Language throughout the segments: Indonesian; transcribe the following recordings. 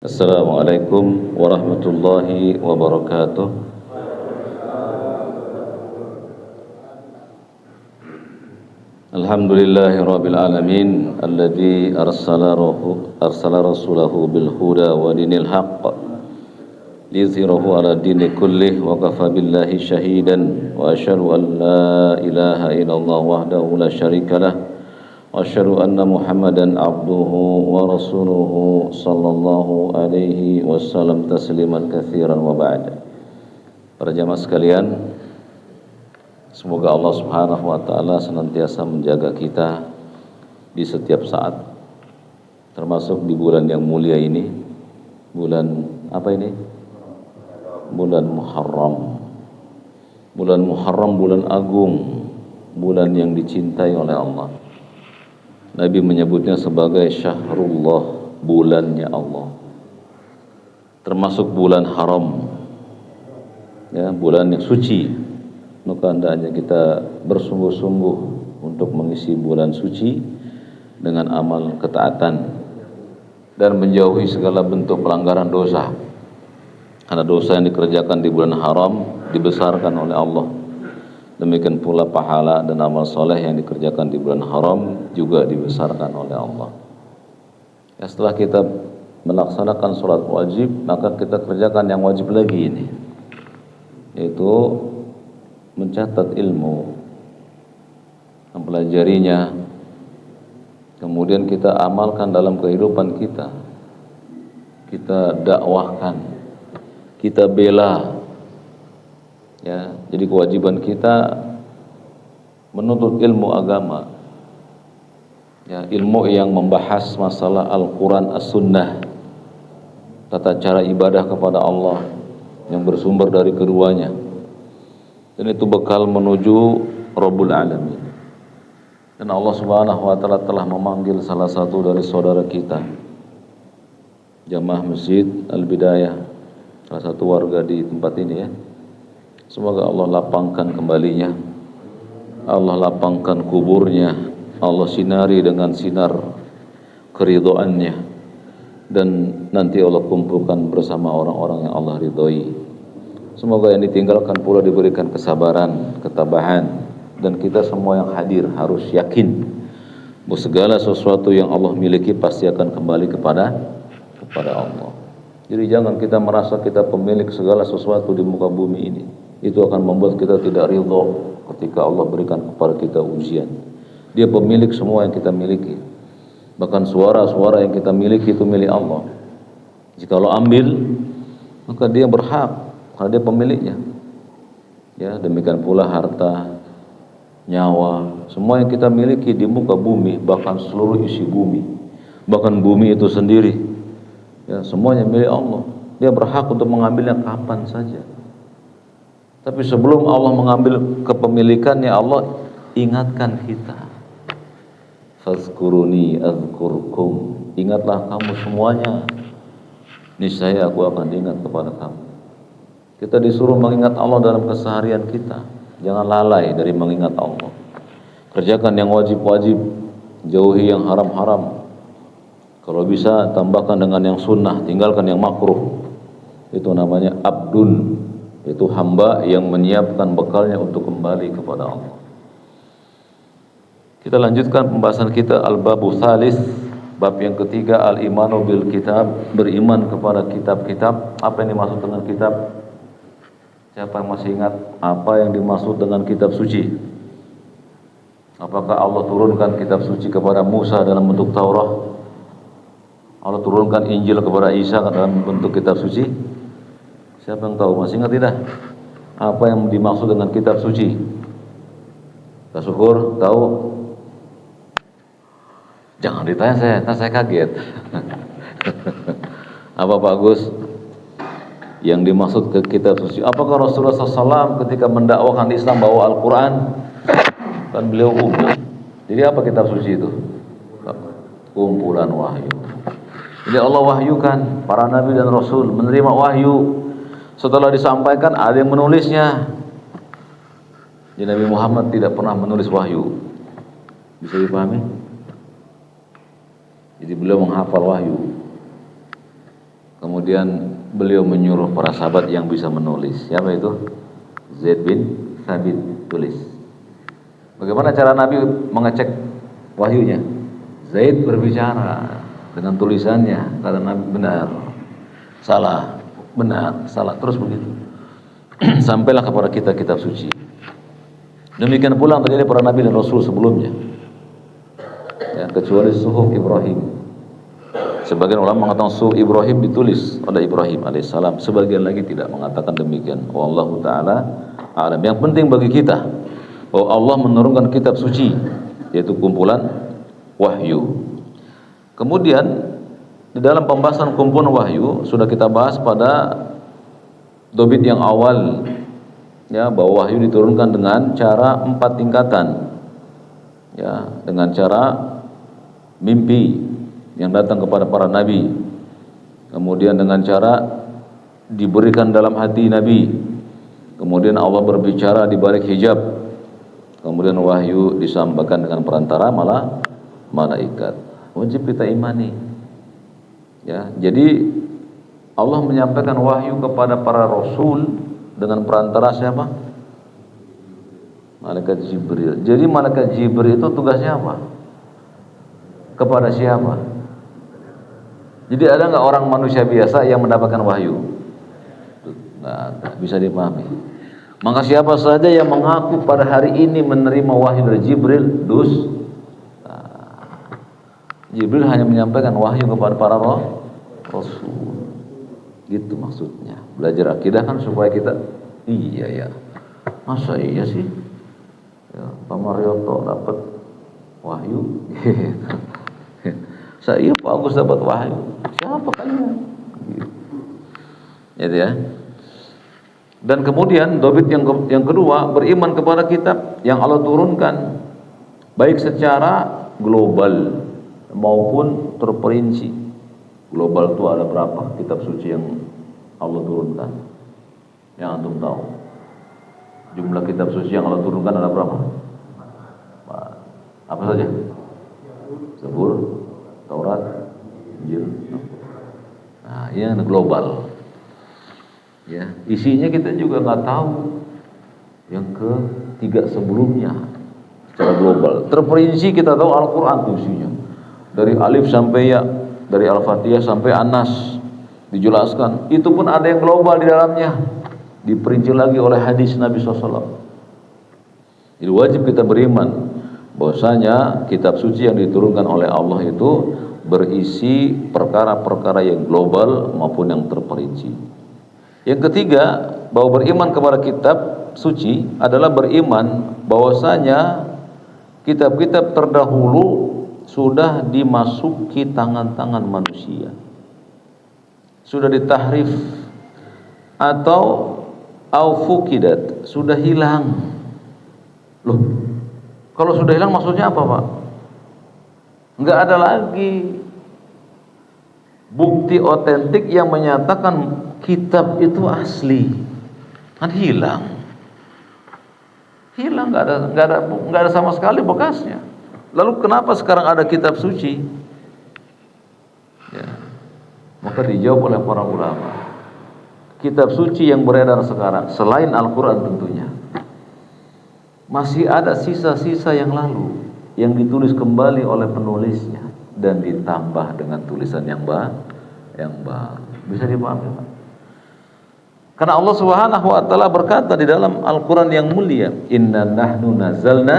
Assalamualaikum warahmatullahi wabarakatuh. Alhamdulillahi rabbil alamin alladzi arsala rasulahu bil huda wa dinil haqq liyuzhirahu ala dini kullih wa kafa billahi shahidan wa asyhadu an la ilaha illallah wahdahu la syarikalah wa asyhadu anna Muhammadan abduhu wa rasuluhu sallallahu alaihi wasallam tasliman katsiran wa ba'da. Para jamaah sekalian, semoga Allah Subhanahu wa taala senantiasa menjaga kita di setiap saat, termasuk di bulan yang mulia ini. Bulan apa ini? Bulan Muharram. Bulan Muharram, bulan agung, bulan yang dicintai oleh Allah. Nabi menyebutnya sebagai syahrullah, bulannya Allah. Termasuk bulan haram, ya, bulan yang suci. Maka hendaknya kita bersungguh-sungguh untuk mengisi bulan suci dengan amal ketaatan dan menjauhi segala bentuk pelanggaran dosa. Karena dosa yang dikerjakan di bulan haram dibesarkan oleh Allah. Demikian pula pahala dan amal soleh yang dikerjakan di bulan haram juga dibesarkan oleh Allah. Ya, setelah kita melaksanakan sholat wajib, maka kita kerjakan yang wajib lagi ini, yaitu mencatat ilmu, mempelajarinya, kemudian kita amalkan dalam kehidupan kita, kita dakwahkan, kita bela, ya. Jadi kewajiban kita menuntut ilmu agama, ya, ilmu yang membahas masalah Al-Quran, As-Sunnah, tata cara ibadah kepada Allah yang bersumber dari keduanya. Dan itu bekal menuju Rabbul Alamin. Dan Allah Subhanahu wa taala telah memanggil salah satu dari saudara kita, jamaah Masjid Al-Bidayah, salah satu warga di tempat ini, ya. Semoga Allah lapangkan kembalinya, Allah lapangkan kuburnya, Allah sinari dengan sinar keridhoannya, dan nanti Allah kumpulkan bersama orang-orang yang Allah ridhoi. Semoga yang ditinggalkan pula diberikan kesabaran, ketabahan, dan kita semua yang hadir harus yakin bahwa segala sesuatu yang Allah miliki pasti akan kembali kepada Allah. Jadi jangan kita merasa kita pemilik segala sesuatu di muka bumi ini. Itu akan membuat kita tidak ridho ketika Allah berikan kepada kita ujian. Dia pemilik semua yang kita miliki. Bahkan suara-suara yang kita miliki itu milik Allah. Jika Allah ambil, maka dia berhak, karena dia pemiliknya. Ya, demikian pula harta, nyawa, semua yang kita miliki di muka bumi, bahkan seluruh isi bumi, bahkan bumi itu sendiri, ya, semuanya milik Allah. Dia berhak untuk mengambilnya kapan saja. Tapi sebelum Allah mengambil kepemilikannya, Allah ingatkan kita. Fazkuruni azkurkum. Ingatlah kamu semuanya, niscaya aku akan ingat kepada kamu. Kita disuruh mengingat Allah dalam keseharian kita. Jangan lalai dari mengingat Allah. Kerjakan yang wajib-wajib, jauhi yang haram-haram. Kalau bisa tambahkan dengan yang sunnah, tinggalkan yang makruh. Itu namanya abdun, itu hamba yang menyiapkan bekalnya untuk kembali kepada Allah. Kita lanjutkan pembahasan kita al-babu tsalis, bab yang ketiga, al-imanu bil kitab, beriman kepada kitab-kitab. Apa yang dimaksud dengan kitab? Siapa yang masih ingat apa yang dimaksud dengan kitab suci? Apakah Allah turunkan kitab suci kepada Musa dalam bentuk Taurat? Allah turunkan Injil kepada Isa dalam bentuk kitab suci? Siapa yang tahu? Masih ingat tidak? Apa yang dimaksud dengan kitab suci? Kak Syukur tahu? Jangan ditanya saya, nanti saya kaget. Apa Pak Agus? Yang dimaksud ke kitab suci? Apakah Rasulullah SAW ketika mendakwakan Islam bawa Al-Quran? Kan beliau umum. Jadi apa kitab suci itu? Kumpulan wahyu. Jadi Allah wahyukan, para nabi dan rasul menerima wahyu. Setelah disampaikan ada yang menulisnya. Jadi Nabi Muhammad tidak pernah menulis wahyu. Bisa dipahami? Jadi beliau menghafal wahyu. Kemudian beliau menyuruh para sahabat yang bisa menulis. Siapa itu? Zaid bin Thabit, tulis. Bagaimana cara Nabi mengecek wahyunya? Zaid berbicara dengan tulisannya, kata Nabi benar, salah, benar, salah, terus begitu. Sampailah kepada kita kitab suci. Demikian pula yang terjadi para Nabi dan Rasul sebelumnya, ya, kecuali suhuf Ibrahim. Sebagian ulama mengatakan suhuf Ibrahim ditulis oleh Ibrahim alaihissalam, sebagian lagi tidak mengatakan demikian. Wallahu ta'ala a'lam. Yang penting bagi kita bahwa Allah menurunkan kitab suci, yaitu kumpulan wahyu. Kemudian di dalam pembahasan kumpulan wahyu sudah kita bahas pada dobit yang awal, ya, bahwa wahyu diturunkan dengan cara 4 tingkatan, ya, dengan cara mimpi yang datang kepada para nabi, kemudian dengan cara diberikan dalam hati nabi, kemudian Allah berbicara di balik hijab, kemudian wahyu disampaikan dengan perantara malaikat. Wajib kita imani, ya. Jadi Allah menyampaikan wahyu kepada para rasul dengan perantara siapa? Malaikat Jibril. Jadi malaikat Jibril itu tugasnya apa? Kepada siapa? Jadi ada nggak orang manusia biasa yang mendapatkan wahyu? Nggak bisa dipahami. Maka siapa saja yang mengaku pada hari ini menerima wahyu dari Jibril, Jibril hanya menyampaikan wahyu kepada para rasul. Gitu maksudnya. Belajar akidah kan supaya kita, iya ya, masa iya sih, ya, Pak Marioto dapat wahyu, saya Pak Agus dapat wahyu, siapa kalian? Gitu ya. Dan kemudian dobit yang kedua, beriman kepada kitab yang Allah turunkan, baik secara global maupun terperinci. Global itu ada berapa kitab suci yang Allah turunkan? Yang antum tahu? Jumlah kitab suci yang Allah turunkan ada berapa? Apa saja? Zabur, Taurat, Injil. Nah, ini global. Ya, isinya kita juga nggak tahu. Yang ketiga sebelumnya secara global. Terperinci kita tahu Al-Quran itu isinya. Dari alif sampai ya, dari Al-Fatihah sampai An-Nas dijelaskan. Itu pun ada yang global di dalamnya, diperinci lagi oleh hadis Nabi SAW. Jadi wajib kita beriman bahwasanya kitab suci yang diturunkan oleh Allah itu berisi perkara-perkara yang global maupun yang terperinci. Yang ketiga, bahwa beriman kepada kitab suci adalah beriman bahwasanya kitab-kitab terdahulu sudah dimasuki tangan-tangan manusia, sudah ditahrif atau aufukidat, sudah hilang. Loh, kalau sudah hilang maksudnya apa, Pak? Enggak ada lagi bukti otentik yang menyatakan kitab itu asli, kan hilang, nggak ada sama sekali bekasnya. Lalu kenapa sekarang ada kitab suci? Ya, maka dijawab oleh para ulama, kitab suci yang beredar sekarang selain Al-Quran tentunya masih ada sisa-sisa yang lalu yang ditulis kembali oleh penulisnya dan ditambah dengan tulisan yang baru. Bisa dipahami, Pak? Karena Allah Subhanahu wa taala berkata di dalam Al-Qur'an yang mulia, "Inna nahnu nazzalna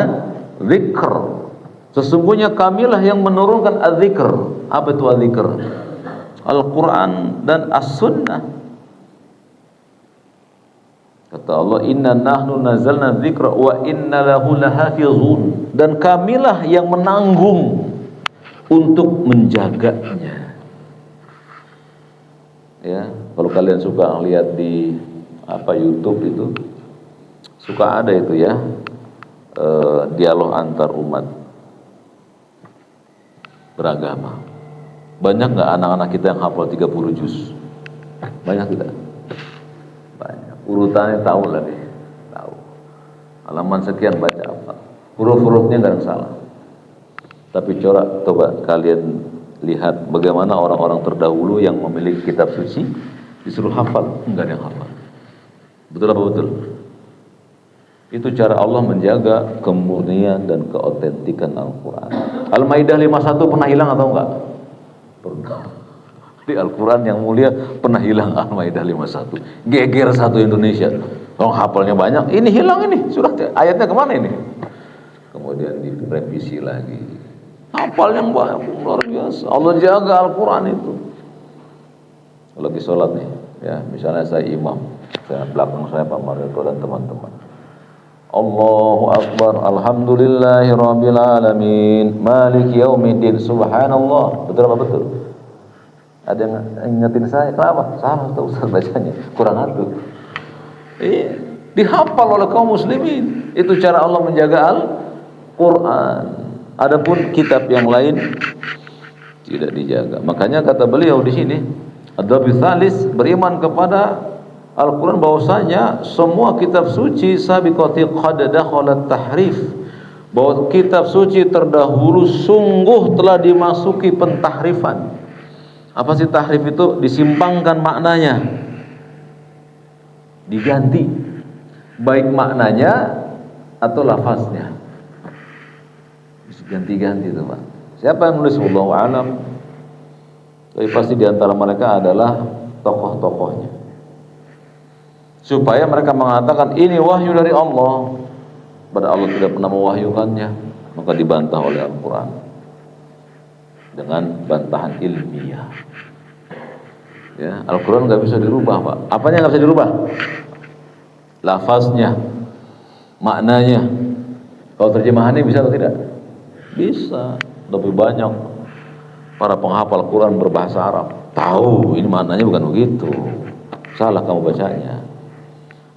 dzikr." Sesungguhnya kamilah yang menurunkan az-zikr. Apa itu az-zikr? Al-Qur'an dan As-Sunnah. Kata Allah, "Inna nahnu nazzalna dzikra wa inna lahu lahafizun." Dan kamilah yang menanggung untuk menjaganya. Ya, kalau kalian suka lihat di YouTube itu suka ada itu ya, dialog antar umat beragama. Banyak nggak anak-anak kita yang hafal 30 juz? Banyak tidak? Banyak. Urutannya tahu lah deh, tahu. Halaman sekian baca apa? Huruf-hurufnya nggak ada yang salah. Tapi coba kalian Lihat bagaimana orang-orang terdahulu yang memiliki kitab suci disuruh hafal, enggak ada yang hafal. Betul apa betul? Itu cara Allah menjaga kemurnian dan keotentikan Al-Quran. Al-Maidah 51 pernah hilang atau enggak? Pernah. Di Al-Quran yang mulia pernah hilang Al-Maidah 51. Geger satu Indonesia. Orang hafalnya banyak, ini hilang ini. Sudah ayatnya kemana ini? Kemudian direvisi lagi. Hafal yang banyak, luar biasa. Allah jaga Al-Quran itu. Lagi sholat nih, ya misalnya saya imam, saya belakang saya Pak Marito dan teman-teman. Allahu Akbar, alhamdulillahirabbil alamin, maliki yaumiddin, subhanallah. Betul apa betul? Ada yang ingetin saya, kenapa? Salah Ustaz bacanya, kurang atuh. Dihafal oleh kaum muslimin. Itu cara Allah menjaga Al-Quran. Adapun kitab yang lain tidak dijaga. Makanya kata beliau di sini, Ad-Dabi Tsalis, beriman kepada Al-Quran bahwasanya semua kitab suci sabiqati qad dakhalat tahrif, bahwa kitab suci terdahulu sungguh telah dimasuki pentahrifan. Apa sih tahrif itu? Disimpangkan maknanya, diganti, baik maknanya atau lafaznya, ganti-ganti itu Pak. Siapa yang nulis wallahu alam? Tapi pasti diantara mereka adalah tokoh-tokohnya, supaya mereka mengatakan ini wahyu dari Allah, padahal Allah tidak pernah mewahyukannya. Maka dibantah oleh Al-Quran dengan bantahan ilmiah. Ya, Al-Quran nggak bisa dirubah Pak. Apanya nggak bisa dirubah? Lafaznya, maknanya. Kalau terjemahannya bisa atau tidak? Bisa. Lebih banyak para penghafal Quran berbahasa Arab tahu ini maknanya bukan begitu. Salah kamu bacanya.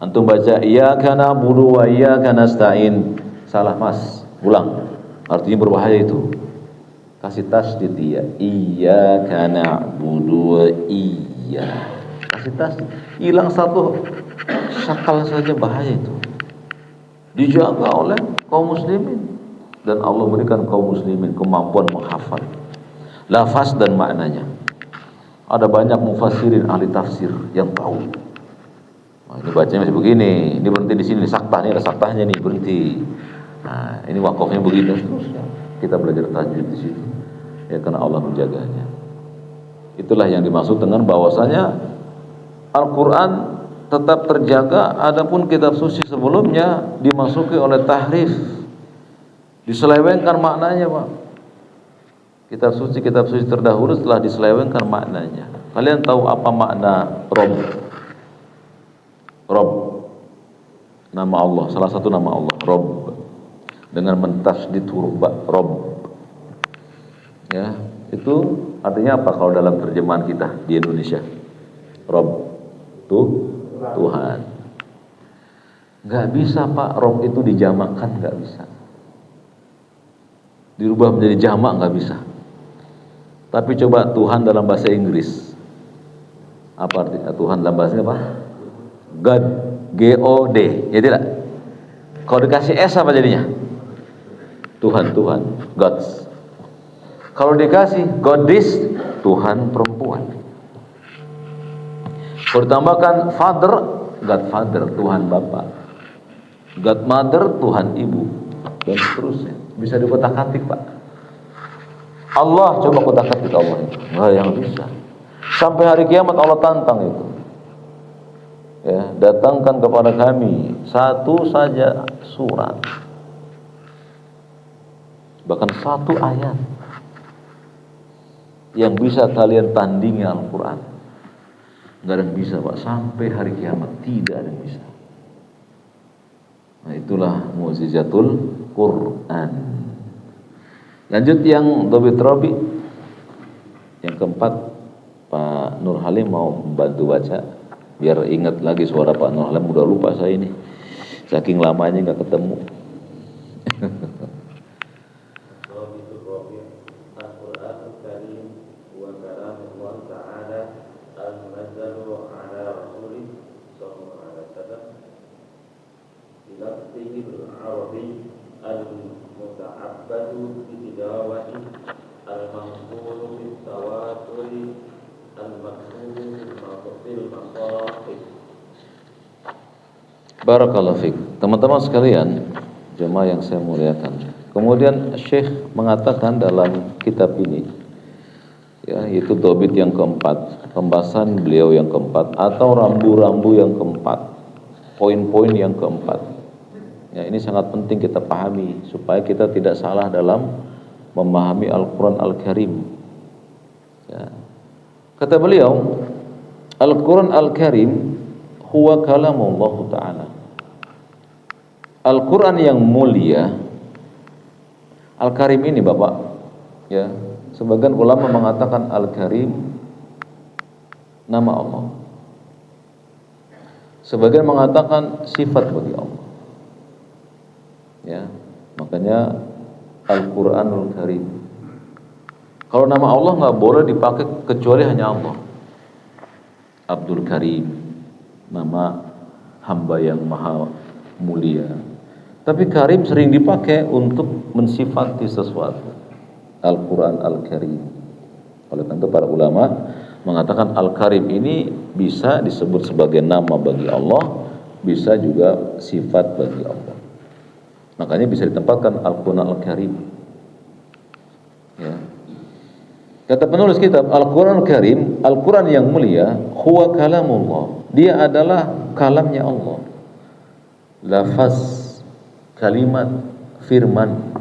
Antum baca iyyaka na'budu wa iyyaka nasta'in, salah Mas, ulang. Artinya berbahaya itu. Kasih tasdid dia, iyyaka na'budu wa iya. Kasih tasdid. Hilang satu sakal saja, bahaya itu. Dijaga oleh kaum muslimin, dan Allah berikan kaum muslimin kemampuan menghafal lafaz dan maknanya. Ada banyak mufassirin, ahli tafsir yang tahu. Nah, ini bacanya masih begini, ini berhenti di sini, saktah, ini ada saktahnya nih, berhenti. Nah, ini wakafnya begini, seterusnya. Kita belajar tajwid di situ. Ya, karena Allah menjaganya. Itulah yang dimaksud dengan bahwasanya Al-Quran tetap terjaga, adapun kitab suci sebelumnya dimasuki oleh tahrif, diselewengkan maknanya Pak. Kitab suci terdahulu telah diselewengkan maknanya. Kalian tahu apa makna Rob? Rob, nama Allah, salah satu nama Allah, Rob, dengan mentasdid huruf ba, Rob. Ya, itu artinya apa kalau dalam terjemahan kita di Indonesia? Rob, Tuhan. Nggak bisa Pak, Rob itu dijamakkan, nggak bisa. Dirubah menjadi jamak, nggak bisa. Tapi coba Tuhan dalam bahasa Inggris, apa artinya Tuhan dalam bahasa apa? God, G-O-D, ya tidak? Kalau dikasih S apa jadinya? Tuhan, Gods. Kalau dikasih Goddess, Tuhan perempuan. Kalau ditambahkan Father, Godfather, Tuhan Bapa. Godmother, Tuhan Ibu, dan seterusnya. Bisa dikotak-katik Pak. Allah, coba kotak-katik Allah itu. Nggak yang bisa. Sampai hari kiamat Allah tantang itu. Ya, datangkan kepada kami satu saja surat, bahkan satu ayat yang bisa kalian tandingi Al-Quran. Nggak ada yang bisa Pak, sampai hari kiamat tidak ada yang bisa. Nah, itulah mu'jizatul Quran. Lanjut yang Dobit Robi, yang keempat, Pak Nur Halim mau membantu baca biar ingat lagi suara Pak Nur Halim. Udah lupa saya ini, saking lamanya nggak ketemu. المتعبد بتلاوة المنقول Barakallahu fiik. Teman-teman sekalian, jemaah yang saya muliakan. Kemudian Syekh mengatakan dalam kitab ini, ya, yaitu dobit yang keempat, pembahasan beliau yang keempat, atau rambu-rambu yang keempat, poin-poin yang keempat. Ya, ini sangat penting kita pahami supaya kita tidak salah dalam memahami Al-Quran Al-Karim. Ya. Kata beliau, Al-Quran Al-Karim huwa kalamullah Ta'ala. Al-Quran yang mulia, Al-Karim ini Bapak, ya, sebagian ulama mengatakan Al-Karim nama Allah, sebagian mengatakan sifat bagi Allah, ya, makanya Al-Quranul Karim. Kalau nama Allah nggak boleh dipakai kecuali hanya Allah. Abdul Karim, nama hamba yang maha mulia. Tapi Karim sering dipakai untuk mensifati sesuatu. Al-Quran Al-Karim. Oleh karena itu para ulama mengatakan Al-Karim ini bisa disebut sebagai nama bagi Allah, bisa juga sifat bagi Allah. Makanya bisa ditempatkan Al-Quran Al-Karim. Ya. Kata penulis kitab, Al-Quran Al-Karim, Al-Quran yang mulia, huwa kalamullah. Dia adalah kalamnya Allah. Lafaz, kalimat, firman.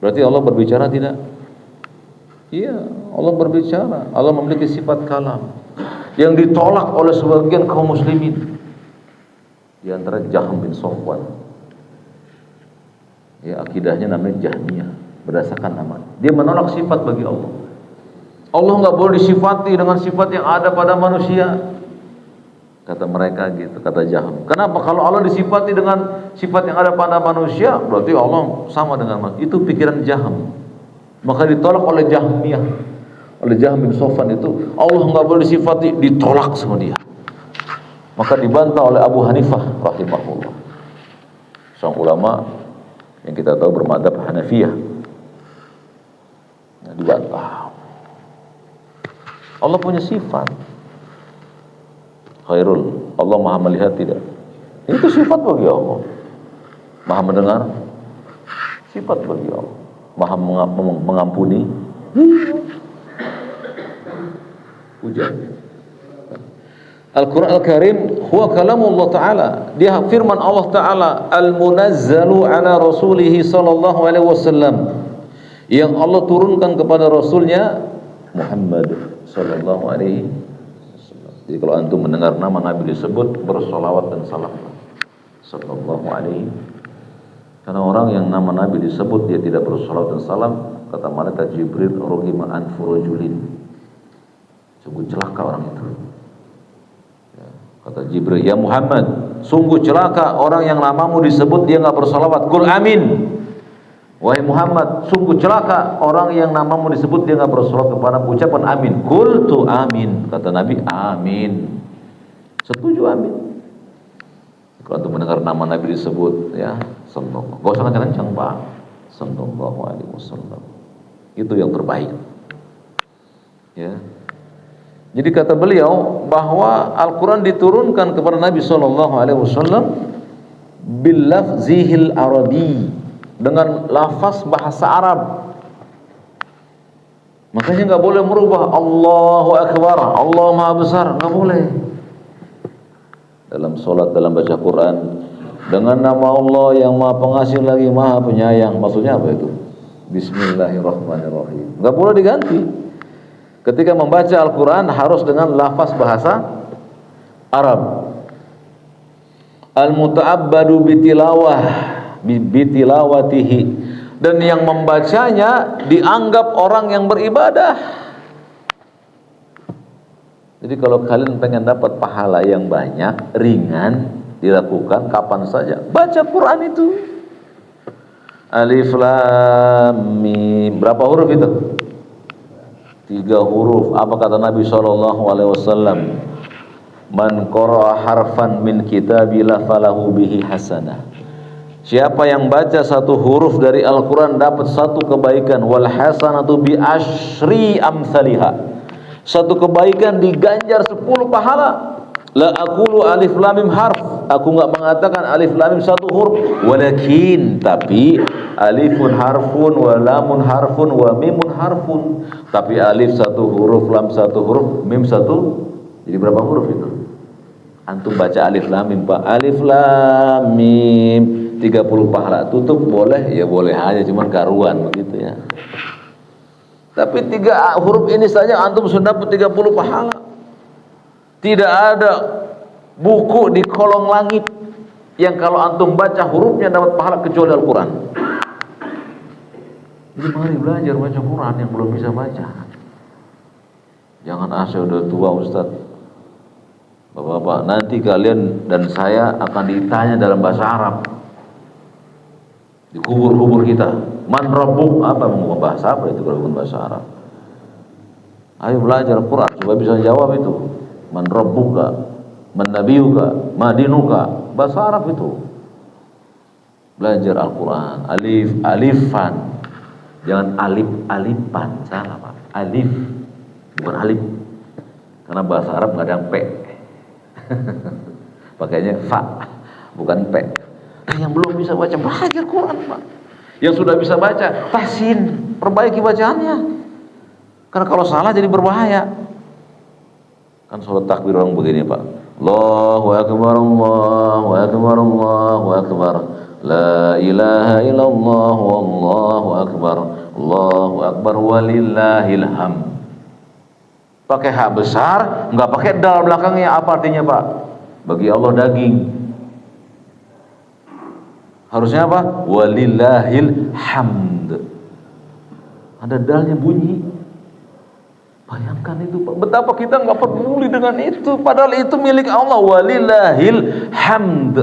Berarti Allah berbicara tidak? Iya, Allah berbicara. Allah memiliki sifat kalam yang ditolak oleh sebagian kaum muslimin. Di antara Jahm bin Safwan. Ya, akidahnya namanya Jahmiyah, berdasarkan nama. Dia menolak sifat bagi Allah. Allah nggak boleh disifati dengan sifat yang ada pada manusia. Kata mereka gitu, kata Jahm. Kenapa? Kalau Allah disifati dengan sifat yang ada pada manusia, berarti Allah sama dengan manusia. Itu pikiran Jahm. Maka ditolak oleh Jahmiyah. Oleh Jahm bin Safwan itu, Allah nggak boleh disifati, ditolak sama dia. Maka dibantah oleh Abu Hanifah rahimahullah. Sang ulama yang kita tahu bermadzhab Hanafiyah. Nah, dibantah. Allah punya sifat. Khairul, Allah maha melihat tidak? Itu sifat bagi Allah. Maha mendengar, sifat bagi Allah. Maha mengampuni, hujan. Al-Quran Al-Karim huwa kalamullah Ta'ala. Dia firman Allah Ta'ala, al-munazzalu ala rasulihi sallallahu alaihi wasallam, yang Allah turunkan kepada Rasulnya Muhammad sallallahu alaihi wasallam. Jadi kalau antum mendengar nama Nabi disebut, bersolawat dan salam sallallahu alaihi. Karena orang yang nama Nabi disebut dia tidak bersolawat dan salam, kata malaikat Jibril, rughima anfu rajulin, sungguh celaka orang itu. Kata Jibril, ya Muhammad, sungguh celaka orang yang namamu disebut dia nggak bersolawat. Qul amin. Wahai Muhammad, sungguh celaka orang yang namamu disebut dia nggak bersolawat kepada ucapan amin. Qultu amin. Kata Nabi, amin. Setuju amin. Kalau untuk mendengar nama Nabi disebut, ya, sallallahu. Gak usah kencang-kencang, Pak. Sallallahu alaihi wasallam. Itu yang terbaik. Ya. Jadi kata beliau bahwa Al-Quran diturunkan kepada Nabi SAW bil lafzihil arabi, dengan lafaz bahasa Arab. Makanya nggak boleh merubah Allahu Akbar, Allah Maha Besar, nggak boleh. Dalam sholat, dalam baca Quran, dengan nama Allah yang Maha Pengasih lagi Maha Penyayang. Maksudnya apa itu? Bismillahirrahmanirrahim. Nggak boleh diganti. Ketika membaca Al-Quran harus dengan lafaz bahasa Arab. Al-muta'abbadu bitilawatihi, dan yang membacanya dianggap orang yang beribadah. Jadi kalau kalian pengen dapat pahala yang banyak, ringan, dilakukan kapan saja, baca Quran itu. Alif Lam Mim, berapa huruf itu? 3 huruf. Apa kata Nabi SAW? Man qara'a harfan min kitabillah falahu bihi hasanah. Siapa yang baca 1 huruf dari Al-Quran dapat 1 kebaikan. Wal hasanatu bi asyri amsalihha. 1 kebaikan diganjar 10 pahala. La aqulu alif lam mim harf. Aku enggak mengatakan alif lam mim satu huruf, walakin tapi alifun harfun wa lamun harfun wa mimun harfun. Tapi alif satu huruf, lam satu huruf, mim satu. Jadi berapa huruf itu? Antum baca alif lam mim, Pak. Alif lam mim 30 pahala. Tutup boleh? Ya boleh aja, cuman karuan begitu ya. Tapi 3 huruf ini saja antum sudah dapat 30 pahala. Tidak ada buku di kolong langit yang kalau antum baca hurufnya dapat pahala kecuali Al-Quran. Jadi mari belajar baca Quran yang belum bisa baca. Jangan saya udah tua Ustaz. Bapak-bapak, nanti kalian dan saya akan ditanya dalam bahasa Arab di kubur-kubur kita. Man rabbuk, apa mau bahasa apa itu kalau bukan bahasa Arab? Ayo belajar Quran supaya bisa jawab itu. Man rabbuka, man nabiyuka, ma dinuka, bahasa Arab itu. Belajar Al-Quran, alif, alifan. Jangan alif, alifan, salah Pak. Alif, bukan alif. Karena bahasa Arab nggak ada yang P. Pakainya fa, bukan P. Nah, yang belum bisa baca, belajar Quran Pak. Yang sudah bisa baca, tahsin, perbaiki bacaannya. Karena kalau salah jadi berbahaya. Kan sholat takbir orang begini Pak. Allahu akbar, Allahu akbar, Allahu akbar. La ilaha illallah, wallahu akbar. Allahu akbar walillahil hamd. Pakai hak besar, enggak pakai dal belakangnya. Apa artinya Pak? Bagi Allah daging. Harusnya apa? Walillahil hamd. Ada dalnya bunyi. Bayangkan itu Pak, betapa kita nggak peduli dengan itu, padahal itu milik Allah. Walillahil hamd.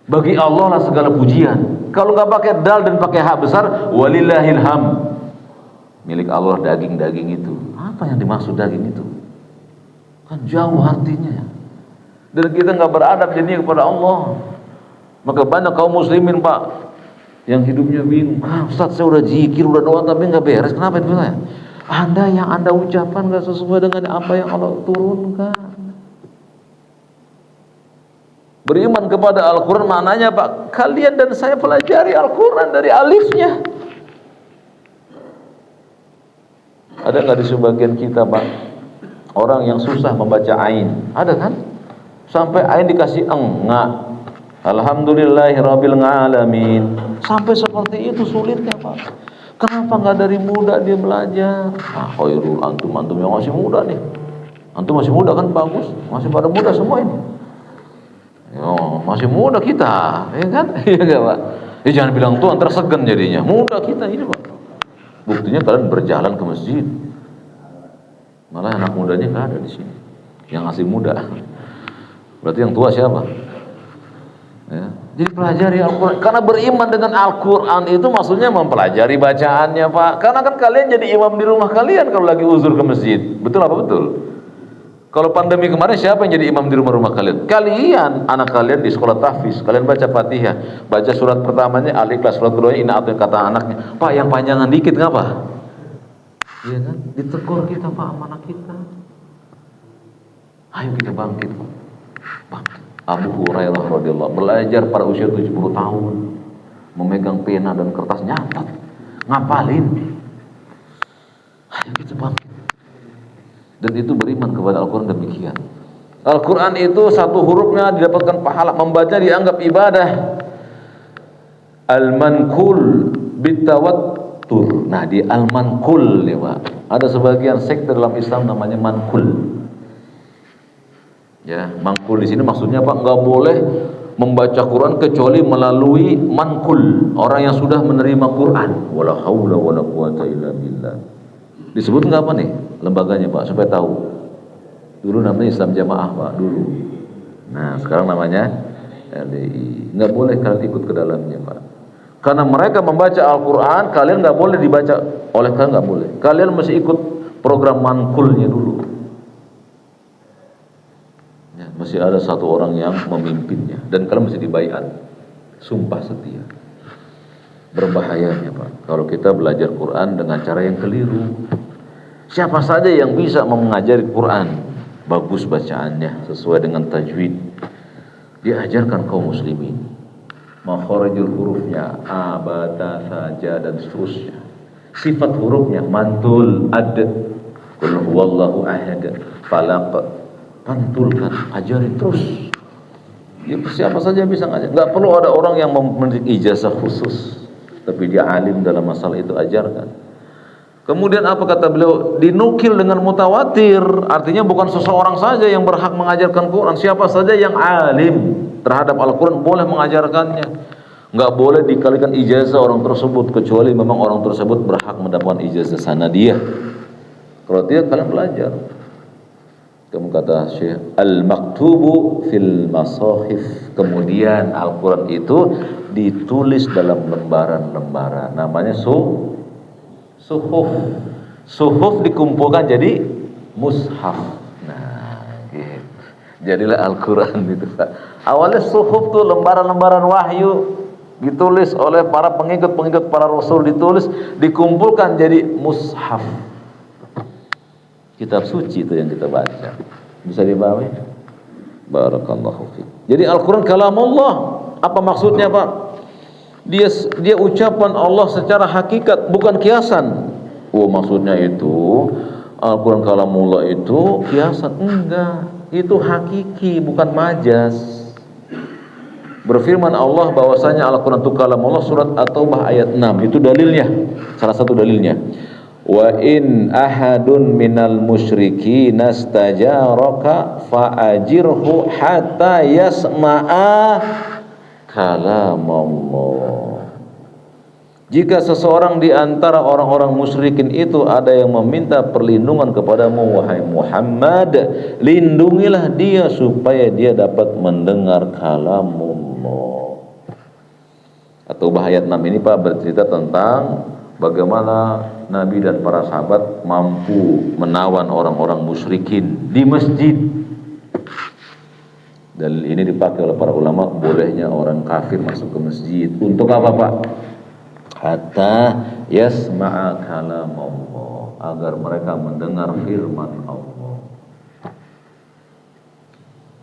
Bagi Allah lah segala pujian. Kalau nggak pakai dal dan pakai hak besar, walillahil hamd. Milik Allah daging-daging itu. Apa yang dimaksud daging itu? Kan jauh artinya. Dan kita nggak beradab jadinya kepada Allah. Maka banyak kaum muslimin Pak yang hidupnya bingung. Ustaz, saya udah zikir, udah doa tapi nggak beres. Kenapa itu saya? Anda yang Anda ucapkan gak sesuai dengan apa yang Allah turunkan. Beriman kepada Al-Quran maknanya Pak, kalian dan saya pelajari Al-Quran dari alifnya. Ada gak di sebagian kita Pak orang yang susah membaca ain? Ada kan? Sampai ain dikasih enggak. Alhamdulillahirabbil alamin. Sampai seperti itu sulitnya Pak. Kenapa nggak dari muda dia belajar? Khairul antum yang masih muda nih. Antum masih muda kan bagus, masih pada muda semua ini. Yo, masih muda kita, ya kan? Iya enggak Pak? Jangan bilang tua, ntar segan jadinya. Muda kita ini Pak. Buktinya kalian berjalan ke masjid. Malah anak mudanya nggak ada di sini. Yang masih muda. Berarti yang tua siapa? Ya. Jadi pelajari Al-Quran. Karena beriman dengan Al-Quran itu maksudnya mempelajari bacaannya Pak. Karena kan kalian jadi imam di rumah kalian kalau lagi uzur ke masjid. Betul apa betul? Kalau pandemi kemarin siapa yang jadi imam di rumah-rumah kalian? Kalian, anak kalian di sekolah tahfiz. Kalian baca Fatihah. Baca surat pertamanya Al-Ikhlas, surat keduanya Inna atau kata anaknya. Pak yang panjangan dikit ngapa? Iya kan? Ditegur kita Pak sama anak kita. Ayo kita bangkit Pak. Bangkit. Abu Hurairah radhiyallahu belajar pada usia 70 tahun, memegang pena dan kertas nyatat, ngapalin. Ayo kita bangkit. Dan itu beriman kepada Al-Quran demikian. Al-Quran itu satu hurufnya didapatkan pahala, membaca dianggap ibadah. Al-manqul bitawattur. Nah di al-manqul ya Pak, ada sebagian sekte dalam Islam namanya manqul. Ya, mangkul di sini maksudnya Pak, nggak boleh membaca Quran kecuali melalui manqul, orang yang sudah menerima Quran. Wala haula wala quwata illa billah. Disebut nggak apa nih lembaganya Pak supaya tahu. Dulu namanya Islam Jamaah Pak dulu. Nah sekarang namanya LDI. Nggak boleh kalian ikut ke dalamnya Pak. Karena mereka membaca Al-Quran, kalian nggak boleh dibaca oleh kalian, nggak boleh. Kalian mesti ikut program manqulnya dulu. Masih ada satu orang yang memimpinnya dan kalian mesti dibaiat, sumpah setia. Berbahayanya Pak kalau kita belajar Quran dengan cara yang keliru. Siapa saja yang bisa mengajari Quran bagus bacaannya, sesuai dengan tajwid. Diajarkan kaum muslimin makharijul hurufnya, a, ba, ta, sa, ja, dan seterusnya. Sifat hurufnya mantul, ad, qul huwallahu ahad, falaq, pantulkan, ajarin terus. Ya, siapa saja bisa ngajar. Enggak perlu ada orang yang memiliki ijazah khusus, tapi dia alim dalam masalah itu, ajarkan. Kemudian apa kata beliau? Dinukil dengan mutawatir, artinya bukan seseorang saja yang berhak mengajarkan Quran, siapa saja yang alim terhadap Al-Quran boleh mengajarkannya. Enggak boleh dikalikan ijazah orang tersebut, kecuali memang orang tersebut berhak mendapatkan ijazah sanadiyah. Kalau tidak, kalian belajar. Kamu kata Syekh, al-maktubu fil masahif. Kemudian Al-Quran itu ditulis dalam lembaran-lembaran, namanya suhuf. Suhuf dikumpulkan jadi mushaf. Nah, gitu. Jadilah Al-Quran itu. Awalnya suhuf tuh lembaran-lembaran wahyu, ditulis oleh para pengikut-pengikut para rasul, ditulis, dikumpulkan jadi mushaf. Kitab suci itu yang kita baca. Bisa dipahami? Barakallahu fiik. Jadi Al-Quran kalam Allah. Apa maksudnya, Pak? Dia ucapan Allah secara hakikat, bukan kiasan. Oh, maksudnya itu Al-Quran kalamullah itu kiasan? Enggak, itu hakiki, bukan majas. Berfirman Allah bahwasanya Al-Quran itu kalamullah, surat At-Taubah ayat 6. Itu dalilnya, salah satu dalilnya. Wa in ahadun minal musyrikin nastajaraka fa'ajirhu hatta yasma'a kalamullah. Jika seseorang di antara orang-orang musyrikin itu ada yang meminta perlindungan kepadamu, wahai Muhammad, lindungilah dia supaya dia dapat mendengar kalamullah. Atau ayat 6 ini, Pak, bercerita tentang bagaimana Nabi dan para sahabat mampu menawan orang-orang musyrikin di masjid. Dan ini dipakai oleh para ulama, bolehnya orang kafir masuk ke masjid. Untuk apa, Pak? Hatta yasma'a kalam Allah, agar mereka mendengar firman Allah.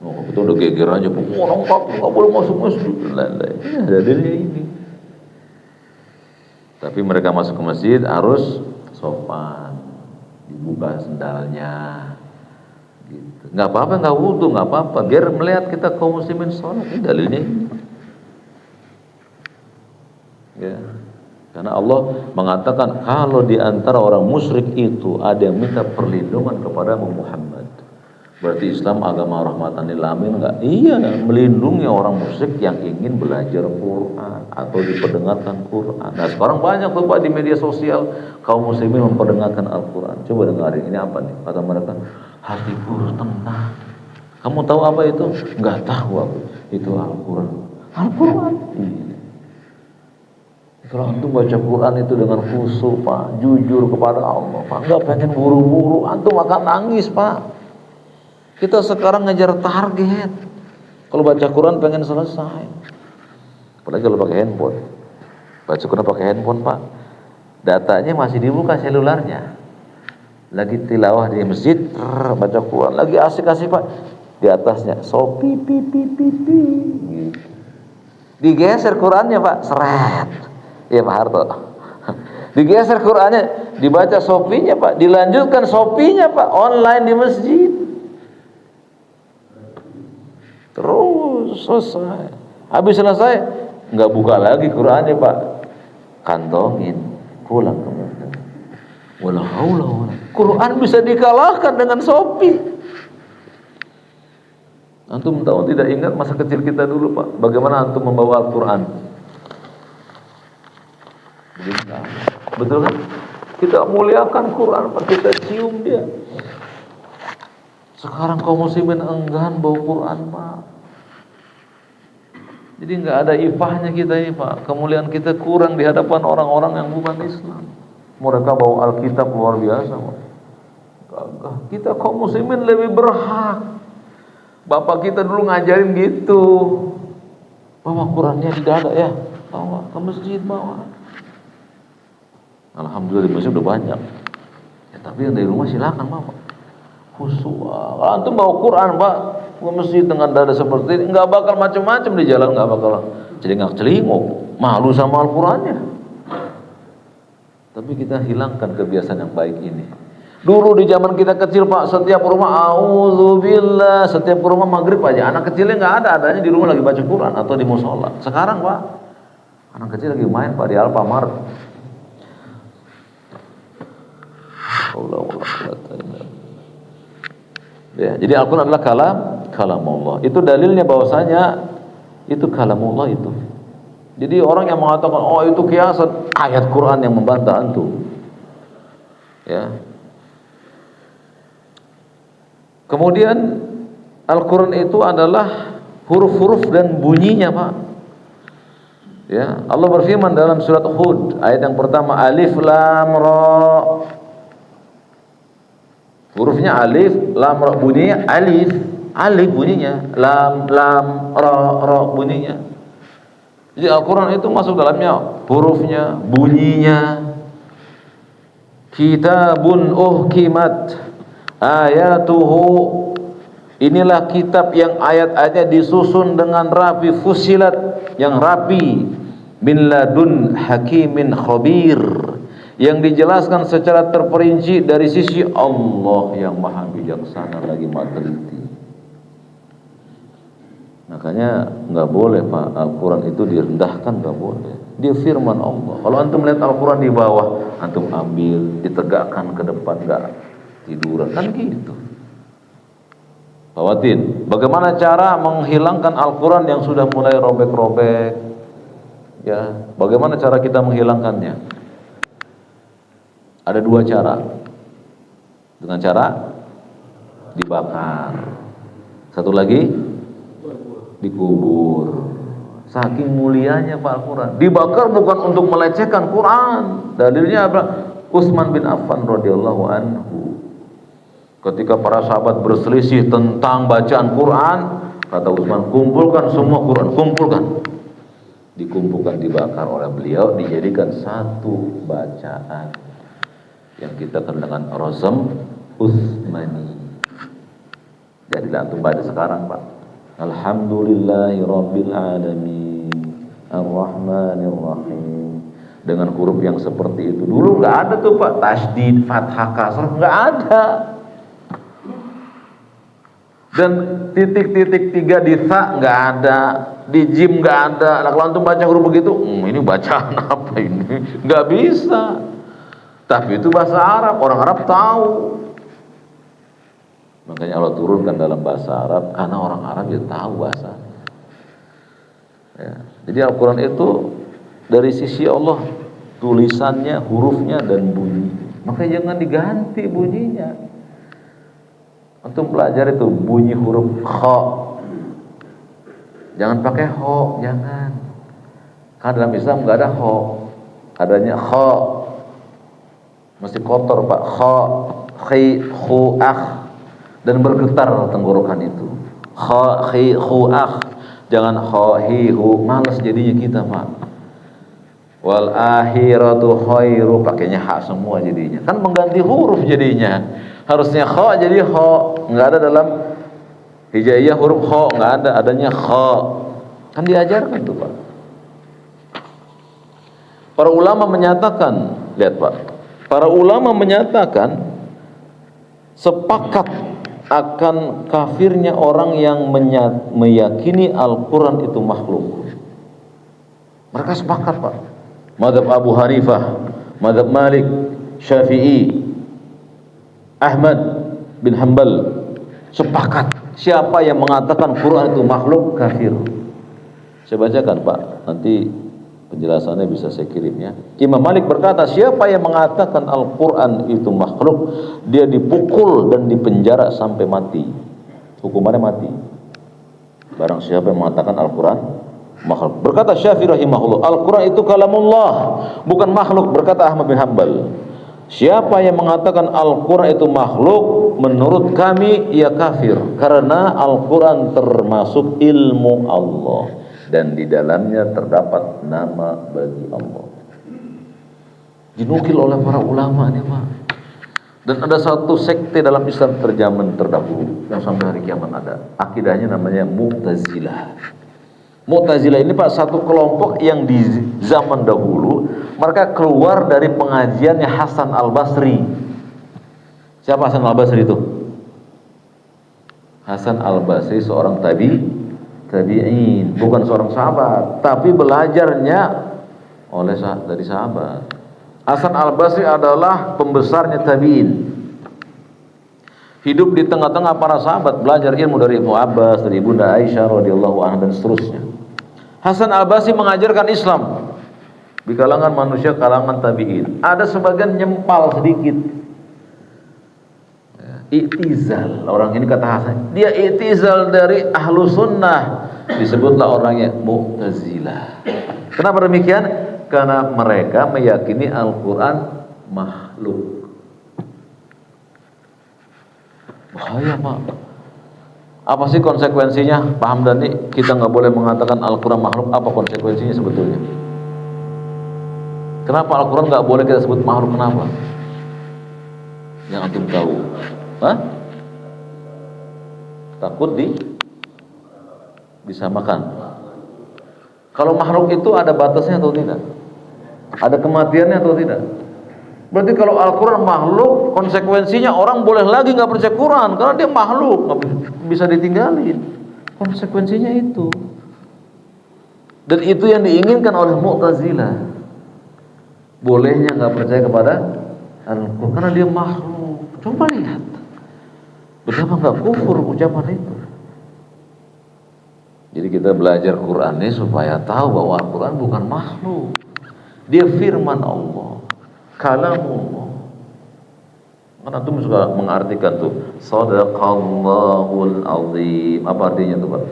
Oh, itu udah geger aja, orang kafir nggak boleh masuk masjid. Ya, dalilnya ini. Tapi mereka masuk ke masjid harus sopan, dibuka sendalnya, gitu. Nggak apa-apa, nggak wudu, nggak apa-apa, biar melihat kita kaum muslimin sholat. Ini dalilnya ini. Ya. Karena Allah mengatakan kalau di antara orang musyrik itu ada yang minta perlindungan kepada Muhammad, berarti Islam agama rahmatan lil alamin enggak? Iya, melindungi orang musyrik yang ingin belajar Quran atau diperdengarkan Quran. Nah, sekarang banyak tuh, Pak, di media sosial kaum muslimin memperdengarkan Al-Quran. Coba dengarin, ini apa nih? Kata mereka, hatiku tenang. Kamu tahu apa itu? Enggak tahu aku. Itu Al-Quran. Al-Quran. Iya. Kalau antum baca Quran itu dengan khusyuk, Pak, jujur kepada Allah, Pak, nggak pengen buru-buru, antum akan nangis, Pak. Kita sekarang ngejar target. Kalau baca Quran pengen selesai, apalagi kalau pakai handphone. Baca Quran pakai handphone, Pak, datanya masih dibuka selularnya. Lagi tilawah di masjid, baca Quran, lagi asik-asik, Pak, di atasnya sopi pipi. Digeser Qurannya, Pak, seret. Ya, Pak Harto. Digeser Qurannya, dibaca sopinya, Pak, dilanjutkan sopinya, Pak, online di masjid. Terus selesai. Habis selesai, nggak buka lagi Qurannya, Pak, kantongin, pulang ke masjid. Wala haula wala. Quran bisa dikalahkan dengan sopi. Antum tahu tidak, ingat masa kecil kita dulu, Pak, bagaimana antum membawa Al-Quran? Betul kan? Kita muliakan Quran, Pak, kita cium dia. Sekarang kaum muslimin enggan bawa Quran, Pak. Jadi nggak ada ifahnya kita ini, Pak. Kemuliaan kita kurang di hadapan orang-orang yang bukan Islam. Mereka bawa Alkitab luar biasa, Pak. Kita kaum muslimin lebih berhak. Bapak kita dulu ngajarin gitu. Bawa Qurannya di dada, ya, bawa ke masjid, bawa. Alhamdulillah di masjid udah banyak. Ya, tapi yang dari rumah silakan, Bapak. Khusyuk. Kalau antum bawa Quran, Pak, ke masjid dengan dada seperti ini, nggak bakal macam-macam di jalan, nggak bakal celingak-celinguk, malu sama Al-Qurannya. Tapi kita hilangkan kebiasaan yang baik ini. Dulu di zaman kita kecil, Pak, setiap rumah auzubillah, setiap rumah maghrib aja anak kecilnya nggak ada, adanya di rumah lagi baca Quran atau di musola. Sekarang, Pak, anak kecil lagi main, Pak, di Alfamart. Ya, jadi Al-Quran adalah kalamullah. Itu dalilnya bahwasanya itu kalamullah itu. Jadi orang yang mengatakan oh itu kiasan, ayat Quran yang membantah antum. Ya. Kemudian Al-Quran itu adalah huruf-huruf dan bunyinya, Pak. Ya, Allah berfirman dalam surat Hud ayat yang pertama, alif lam ra. Hurufnya alif, lam ra, bunyinya alif, alif bunyinya, lam ra bunyinya. Jadi Al-Quran itu masuk dalamnya hurufnya, bunyinya. Kitabun uhkimat ayatuhu, inilah kitab yang ayat-ayatnya disusun dengan rapi, fusilat, yang rapi, min ladun hakimin khabir, yang dijelaskan secara terperinci dari sisi Allah yang maha bijaksana lagi maha teliti. Makanya nggak boleh, Pak, Al-Quran itu direndahkan, nggak boleh. Dia firman Allah. Kalau antum melihat Al-Quran di bawah, antum ambil, ditegakkan ke depan, nggak tiduran, kan gitu. Pak Watin, bagaimana cara menghilangkan Al-Quran yang sudah mulai robek-robek? Ya, bagaimana cara kita menghilangkannya? Ada dua cara. Dengan cara dibakar. Satu lagi dikubur. Saking mulianya Pak Al-Quran. Dibakar bukan untuk melecehkan Quran. Dalilnya apa? Utsman bin Affan radhiyallahu anhu. Ketika para sahabat berselisih tentang bacaan Quran, kata Utsman, kumpulkan semua Quran, kumpulkan. Dikumpulkan, dibakar oleh beliau, dijadikan satu bacaan yang kita kenal dengan Razm Utsmani. Jadi antum baca sekarang, Pak. Alhamdulillahirabbil alamin arrahmanir rahim, dengan huruf yang seperti itu. Dulu nggak ada tuh, Pak, tasydid, fathah, kasrah, nggak ada. Dan titik-titik 3 di tha nggak ada, di jim nggak ada. Nah, kalau antum baca huruf begitu, ini bacaan apa ini? Nggak bisa. Tapi itu bahasa Arab, orang Arab tahu. Makanya Allah turunkan dalam bahasa Arab, karena orang Arab ya tahu bahasa. Ya. Jadi Al-Quran itu dari sisi Allah, tulisannya, hurufnya, dan bunyi. Makanya jangan diganti bunyinya. Antum belajar itu bunyi huruf kha, jangan pakai ho, jangan. Karena dalam Islam nggak ada ho, adanya kha. Mesti kotor, Pak. Kha, khi, khu, akh, dan bergetar tenggorokan itu. Kha, khi, khu, akh. Jangan kha, hi, hu, malas jadinya kita, Pak. Wal akhiratu khairu, pakainya ha semua jadinya. Kan mengganti huruf jadinya. Harusnya kha jadi kha, enggak ada dalam hijaiyah huruf kha, enggak ada, adanya kha. Kan diajarkan tuh, Pak. Para ulama menyatakan, lihat, Pak. Para ulama menyatakan sepakat akan kafirnya orang yang meyakini Al-Quran itu makhluk. Mereka sepakat, Pak. Mazhab Abu Hanifah, mazhab Malik, Syafi'i, Ahmad bin Hanbal sepakat. Siapa yang mengatakan Quran itu makhluk, kafir. Saya bacakan, Pak. Nanti penjelasannya bisa saya kirim, ya. Imam Malik berkata, siapa yang mengatakan Al-Quran itu makhluk, dia dipukul dan dipenjara sampai mati. Hukumannya mati. Barang siapa yang mengatakan Al-Quran makhluk. Berkata Syafi'i rahimahullah, Al-Quran itu kalamullah, bukan makhluk. Berkata Ahmad bin Hanbal, siapa yang mengatakan Al-Quran itu makhluk, menurut kami ia kafir, karena Al-Quran termasuk ilmu Allah dan di dalamnya terdapat nama bagi Allah. Dinukil oleh para ulama nih, Pak. Dan ada satu sekte dalam Islam terjaman terdahulu yang sampai hari kiamat ada. Akidahnya namanya Mu'tazilah. Mu'tazilah ini Pak satu kelompok yang di zaman dahulu mereka keluar dari pengajiannya Hasan Al-Basri. Siapa Hasan Al-Basri itu? Hasan Al-Basri seorang tabi'in, bukan seorang sahabat, tapi belajarnya dari sahabat. Hasan Al-Basri adalah pembesarnya tabi'in. Hidup di tengah-tengah para sahabat, belajar ilmu dari Ibnu Abbas, dari Bunda Aisyah radhiyallahu anha dan seterusnya. Hasan Al-Basri mengajarkan Islam di kalangan manusia, kalangan tabi'in. Ada sebagian nyempal sedikit. I'tizal, orang ini kata Hasan, dia i'tizal dari ahlu sunnah, disebutlah orangnya Mu'tazilah. Kenapa demikian? Karena mereka meyakini Al-Quran makhluk. Bahaya Pak. Apa sih konsekuensinya? Pak Hamdani, kita nggak boleh mengatakan Al-Quran makhluk. Apa konsekuensinya sebetulnya? Kenapa Al-Quran nggak boleh kita sebut makhluk? Kenapa? Yang antum tahu? Hah? Takut disamakan. Kalau makhluk itu ada batasnya atau tidak? Ada kematiannya atau tidak? Berarti kalau Al-Quran makhluk, konsekuensinya orang boleh lagi nggak percaya Quran karena dia makhluk, nggak bisa ditinggalin. Konsekuensinya itu. Dan itu yang diinginkan oleh Mu'tazilah. Bolehnya nggak percaya kepada Al-Quran karena dia makhluk. Coba lihat, betapa nggak kufur ucapan itu. Jadi kita belajar Quran ini supaya tahu bahwa Al-Quran bukan makhluk. Dia firman Allah, kalamullah. Kan antum suka mengartikan tuh, Shadaqallahul azim. Apa artinya tuh Pak?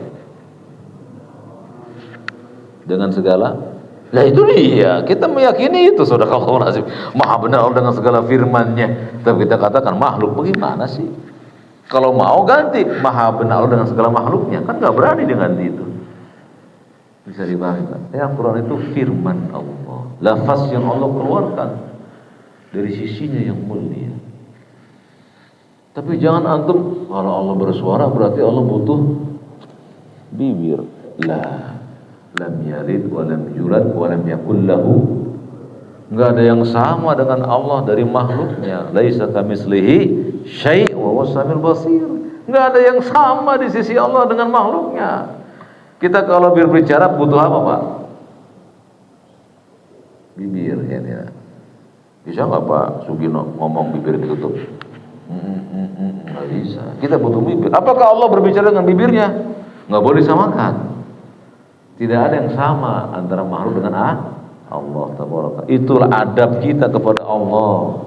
Dengan segala, nah itu dia, kita meyakini itu Shadaqallahul azim, maha benar Allah dengan segala firman-Nya. Tapi kita katakan makhluk, bagaimana sih? Kalau mau ganti maha benar Allah dengan segala makhluknya, kan nggak berani dengan itu. Bisa dipahami Pak? Al-Quran itu firman Allah, lafaz yang Allah keluarkan dari sisinya yang mulia. Tapi jangan antum kalau Allah bersuara berarti Allah butuh bibir. Lam yalid wa lam yulad wa lam yakul lahu. Enggak ada yang sama dengan Allah dari makhluknya. Laisa kamitslihi syai' wa huwas samiul basir. Enggak ada yang sama di sisi Allah dengan makhluknya. Kita kalau berbicara butuh apa Pak? Bibir ya. Bisa nggak Pak Sugino ngomong bibir ditutup? Nggak bisa. Kita butuh bibir. Apakah Allah berbicara dengan bibirnya? Nggak boleh disamakan. Tidak ada yang sama antara makhluk dengan Allah tabaraka. Itulah adab kita kepada Allah.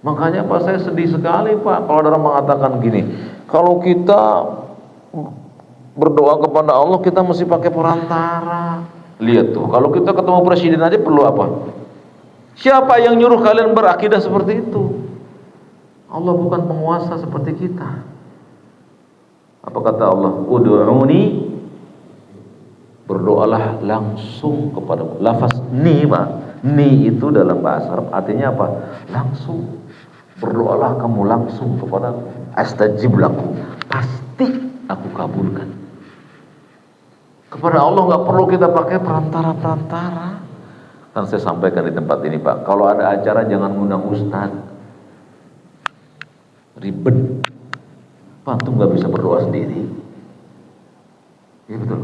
Makanya Pak saya sedih sekali Pak kalau ada orang mengatakan gini, kalau kita berdoa kepada Allah kita mesti pakai perantara. Lihat tuh, kalau kita ketemu presiden aja perlu apa? Siapa yang nyuruh kalian berakidah seperti itu? Allah bukan penguasa seperti kita. Apa kata Allah? Ud'uni, berdoalah langsung kepada lafaz ni Pak. Ni itu dalam bahasa Arab artinya apa? Langsung. Berdoalah kamu langsung kepada astajib lakum. Pasti aku kabulkan. Kepada Allah nggak perlu kita pakai perantara-perantara. Kan saya sampaikan di tempat ini Pak, kalau ada acara jangan ngundang ustaz. Ribet. Pak, antum nggak bisa berdoa sendiri. Iya betul.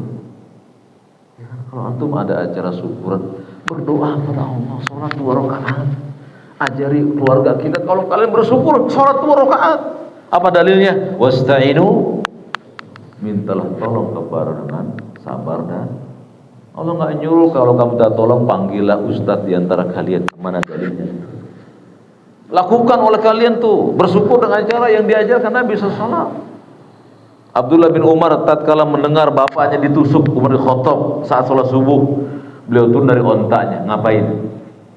Ya, kalau antum ada acara syukuran, berdoa kepada Allah, sholat 2 rakaat. Ajari keluarga kita kalau kalian bersyukur sholat 2 rakaat. Apa dalilnya? Wasta'inu, mintalah tolong kepada dengan sabar dan Allah nggak nyuruh kalau kamu minta tolong panggillah ustadz di antara kalian. Mana dalilnya? Lakukan oleh kalian tuh, bersyukur dengan cara yang diajarkan Nabi SAW. Abdullah bin Umar tatkala mendengar bapaknya ditusuk Umar bin Khattab saat sholat subuh, beliau turun dari ontanya, ngapain?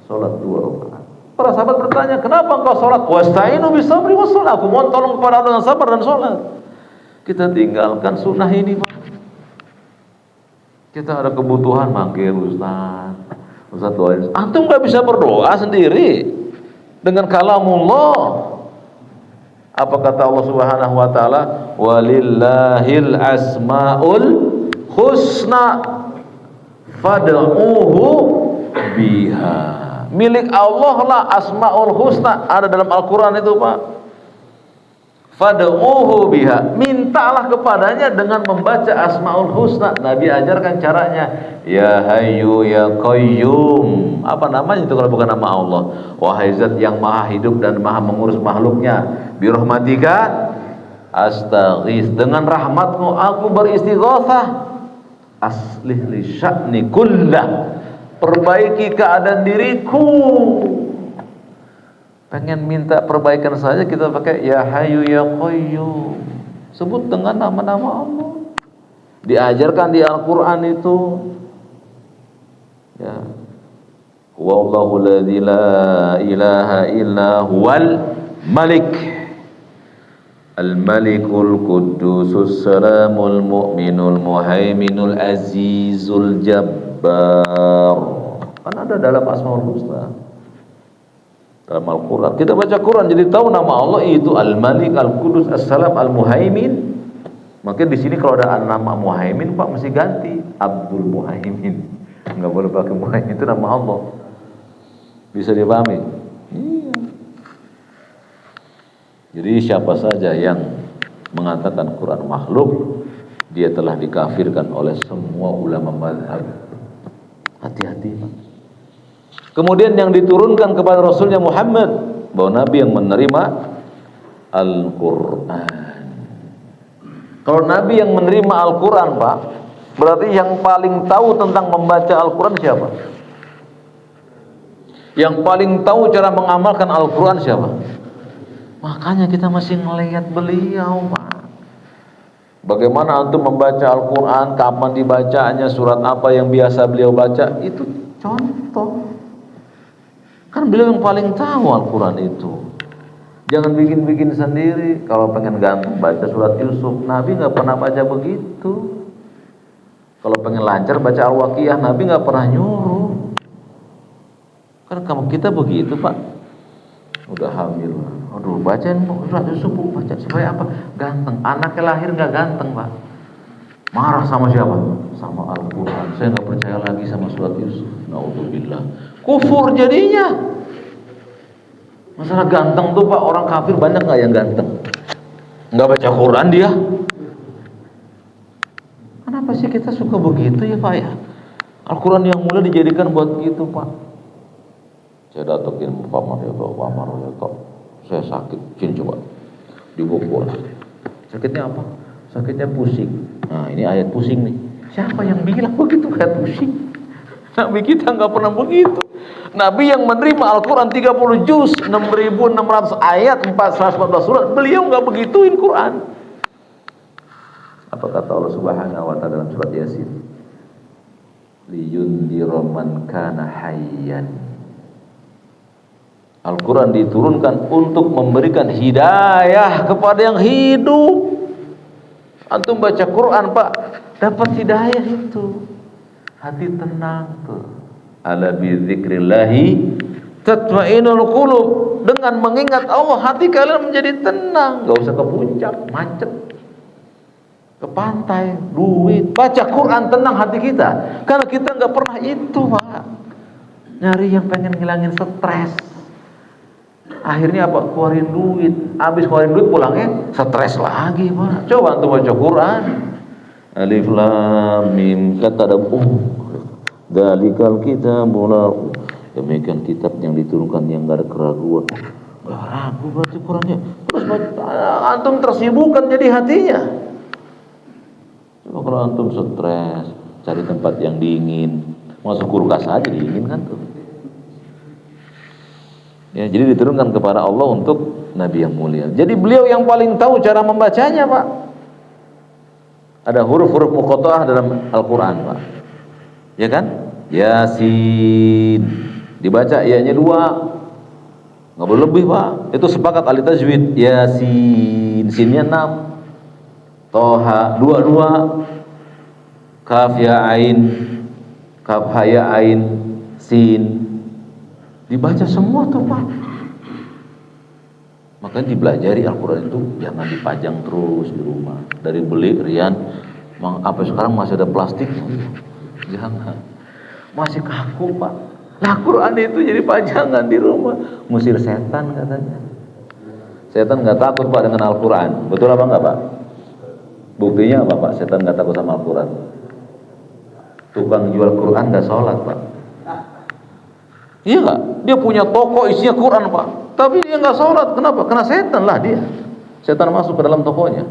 Sholat 2 rakaat. Para sahabat bertanya, kenapa engkau sholat? Wasta'inu bisabri wassalah. Aku mohon tolong kepada Allah dengan sabar dan sholat. Kita tinggalkan sunnah ini Pak. Kita ada kebutuhan manggil ustaz doain. Antum nggak bisa berdoa sendiri. dengan kalamullah. Apa kata Allah Subhanahu wa taala? Walillahil asmaul husna fad'uhu biha. Milik Allah lah asmaul husna, ada dalam Al-Qur'an itu, Pak. Fad'uhu biha, mintalah kepadanya dengan membaca asmaul husna. Nabi ajarkan caranya. Ya Hayyu ya Qayyum. Apa namanya itu kalau bukan nama Allah? Wahai Zat yang maha hidup dan maha mengurus makhluknya. Birahmatika astaghits, dengan rahmatmu aku beristighatsah. Aslih li sya'ni kullah, perbaiki keadaan diriku. Pengen minta perbaikan saja kita pakai ya Hayyu ya Qayyum. Sebut dengan nama-nama Allah. Diajarkan di Al-Qur'an itu. Ya. Wallahu ladzi la ilaha illa huwal Malik. Al-Malikul Quddusus Salamul Mu'minul Muhaiminul Azizul Jabbar. Kan ada dalam Asmaul Husna. Dalam Al-Quran kita baca Quran jadi tahu nama Allah itu Al-Malik, Al-Qudus, As-Salam, Al-Muhaimin. Maka di sini kalau ada nama Muhaimin, Pak, mesti ganti Abdul Muhaimin. Enggak boleh pakai Muhaimin, itu nama Allah. Bisa dipahami? Iya. Jadi siapa saja yang mengatakan Quran makhluk, dia telah dikafirkan oleh semua ulama mazhab. Hati-hati, Pak. Kemudian yang diturunkan kepada Rasulnya Muhammad, bahwa Nabi yang menerima Al-Quran. Kalau Nabi yang menerima Al-Quran, Pak, berarti yang paling tahu tentang membaca Al-Quran siapa? Yang paling tahu cara mengamalkan Al-Quran siapa? Makanya kita masih ngelihat beliau, Pak. Bagaimana antum membaca Al-Quran, kapan dibacanya, surat apa yang biasa beliau baca, itu contoh. Kan beliau yang paling tahu Al-Quran itu. Jangan bikin-bikin sendiri. Kalau pengen ganteng baca surat Yusuf, Nabi nggak pernah baca begitu. Kalau pengen lancar baca Al-Waqiah, Nabi nggak pernah nyuruh. Kan kamu kita begitu, Pak. Udah hamil, aduh bacain surat Yusuf, baca supaya apa? Ganteng. Anaknya lahir nggak ganteng, Pak. Marah sama siapa? Sama Al-Quran. Saya nggak percaya lagi sama surat Yusuf. Naudzubillah. Kufur jadinya. Masalah ganteng tuh, Pak, orang kafir banyak nggak yang ganteng? Nggak baca Quran dia. Kenapa sih kita suka begitu ya, Pak ya? Al-Quran yang mulia dijadikan buat gitu, Pak. Saya datengin Pak Marioto. Saya sakit. Sini coba. Dibukul. Sakitnya apa? Sakitnya pusing. Nah, ini ayat pusing nih. Siapa yang bilang begitu kayak pusing? Nabi kita nggak pernah begitu. Nabi yang menerima Al-Quran 30 juz, 6.600 ayat, 414 surat, beliau nggak begituin Quran. Apa kata Allah Subhanahu wa taala dalam surat Yasin? Liyundhira man kana hayyan. Al-Quran diturunkan untuk memberikan hidayah kepada yang hidup. Antum baca Quran, Pak, dapat hidayah itu. Hati tenang tuh. Ala bi dzikrillahi tatma'innul qulub. Dengan mengingat Allah, hati kalian menjadi tenang. Gak usah ke puncak, macet, ke pantai, duit. Baca Quran, tenang hati kita. Karena kita gak pernah itu, Pak. Nyari yang pengen ngilangin stres. Akhirnya apa? Keluarin duit. Habis keluarin duit pulangnya stres lagi, Pak. Coba antum baca Quran. Alif lam mim, kata ada Dalikal kitabul la, demikian kitab yang diturunkan yang gak ada keraguan. Gak ragu baca Qurannya. Terus antum tersibukkan jadi hatinya. Coba kalau antum stres, cari tempat yang dingin, masuk kulkas aja dingin kan tuh. Ya, jadi diturunkan kepada Allah untuk Nabi yang mulia. Jadi beliau yang paling tahu cara membacanya, Pak. Ada huruf-huruf muqatta'ah dalam Al-Quran, Pak. Ya kan? Yasin. Dibaca ya-nya 2. Nggak boleh lebih, Pak. Itu sepakat ahli tajwid. Yasin. Sinnya 6. Toha 2. Kaf ya ain. Kaf ha ya ain. Sin. Dibaca semua tuh, Pak. Makanya dibelajari Al-Quran itu jangan dipajang terus di rumah. Dari beli rian, apa sekarang masih ada plastik? Jangan. Masih kaku Pak. Nah Quran itu jadi pajangan di rumah. Ngusir setan katanya. Setan nggak takut Pak dengan Al-Quran. Betul apa enggak Pak? Buktinya apa Pak? Setan nggak takut sama Al-Quran. Tukang jual Quran nggak sholat Pak. Iya nggak? Dia punya toko isinya Quran Pak. Tapi dia nggak sholat. Kenapa? Karena setan lah dia. Setan masuk ke dalam tokonya.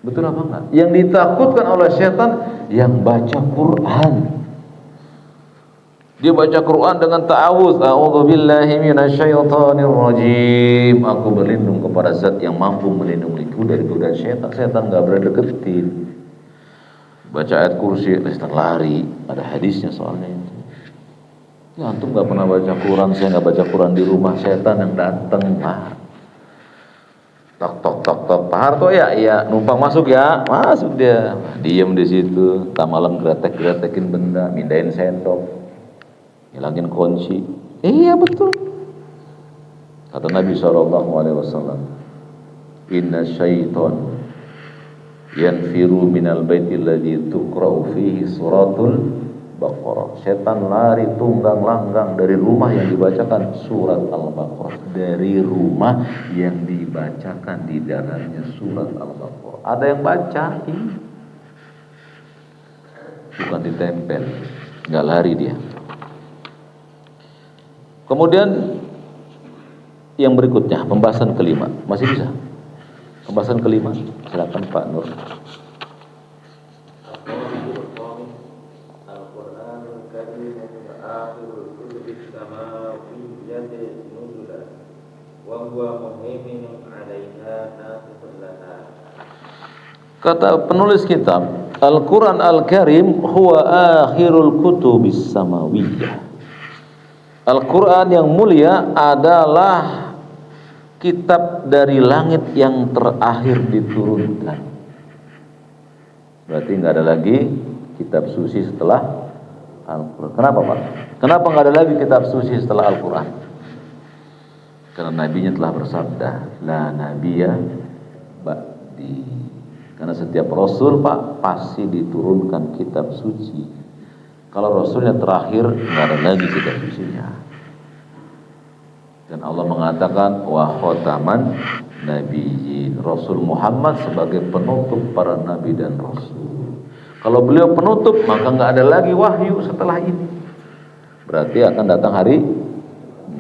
Betul apa enggak? Yang ditakutkan oleh setan yang baca Quran. Dia baca Quran dengan ta'awudz. A'udzubillahi minasyaitonirrajim. Aku berlindung kepada zat yang mampu melindungiku dari godaan setan. Setan enggak berani deketin. Baca ayat kursi, setan lari. Ada hadisnya soalnya itu. Ya antum enggak pernah baca Quran, saya enggak baca Quran di rumah, setan yang datang, Pak. Tok tok tok tok, Pak Harto ya, iya, numpang masuk ya, masuk dia. Diam di situ, tak malam gretek-gretekin benda, mindahin sendok. Hilangin kunci. Iya betul. Kata Nabi SAW, Inna syaiton yanfiru minal baitil ladzi tuqra'u fihi suratul Baqarah. Setan lari tunggang langgang dari rumah yang dibacakan surat Al-Baqarah. Dari rumah yang dibacakan di dalamnya surat Al-Baqarah. Ada yang baca, bukan ditempel, nggak lari dia. Kemudian yang berikutnya, pembahasan kelima. Masih bisa? Pembahasan kelima, silakan Pak Nur. Kata penulis kitab, Al-Quran Al-Karim huwa akhirul kutubis samawiyah. Al-Quran yang mulia adalah kitab dari langit yang terakhir diturunkan. Berarti nggak ada lagi kitab suci setelah Al-Quran. Kenapa Pak? Kenapa nggak ada lagi kitab suci setelah Al-Quran? Karena nabinya telah bersabda, la nabiyya ba'di. Karena setiap rasul Pak pasti diturunkan kitab suci. Kalau rasulnya terakhir nggak ada lagi kitab sucinya. Dan Allah mengatakan wa khotaman nabiyyin. Rasul Muhammad sebagai penutup para nabi dan rasul. Kalau beliau penutup maka nggak ada lagi wahyu setelah ini. Berarti akan datang hari.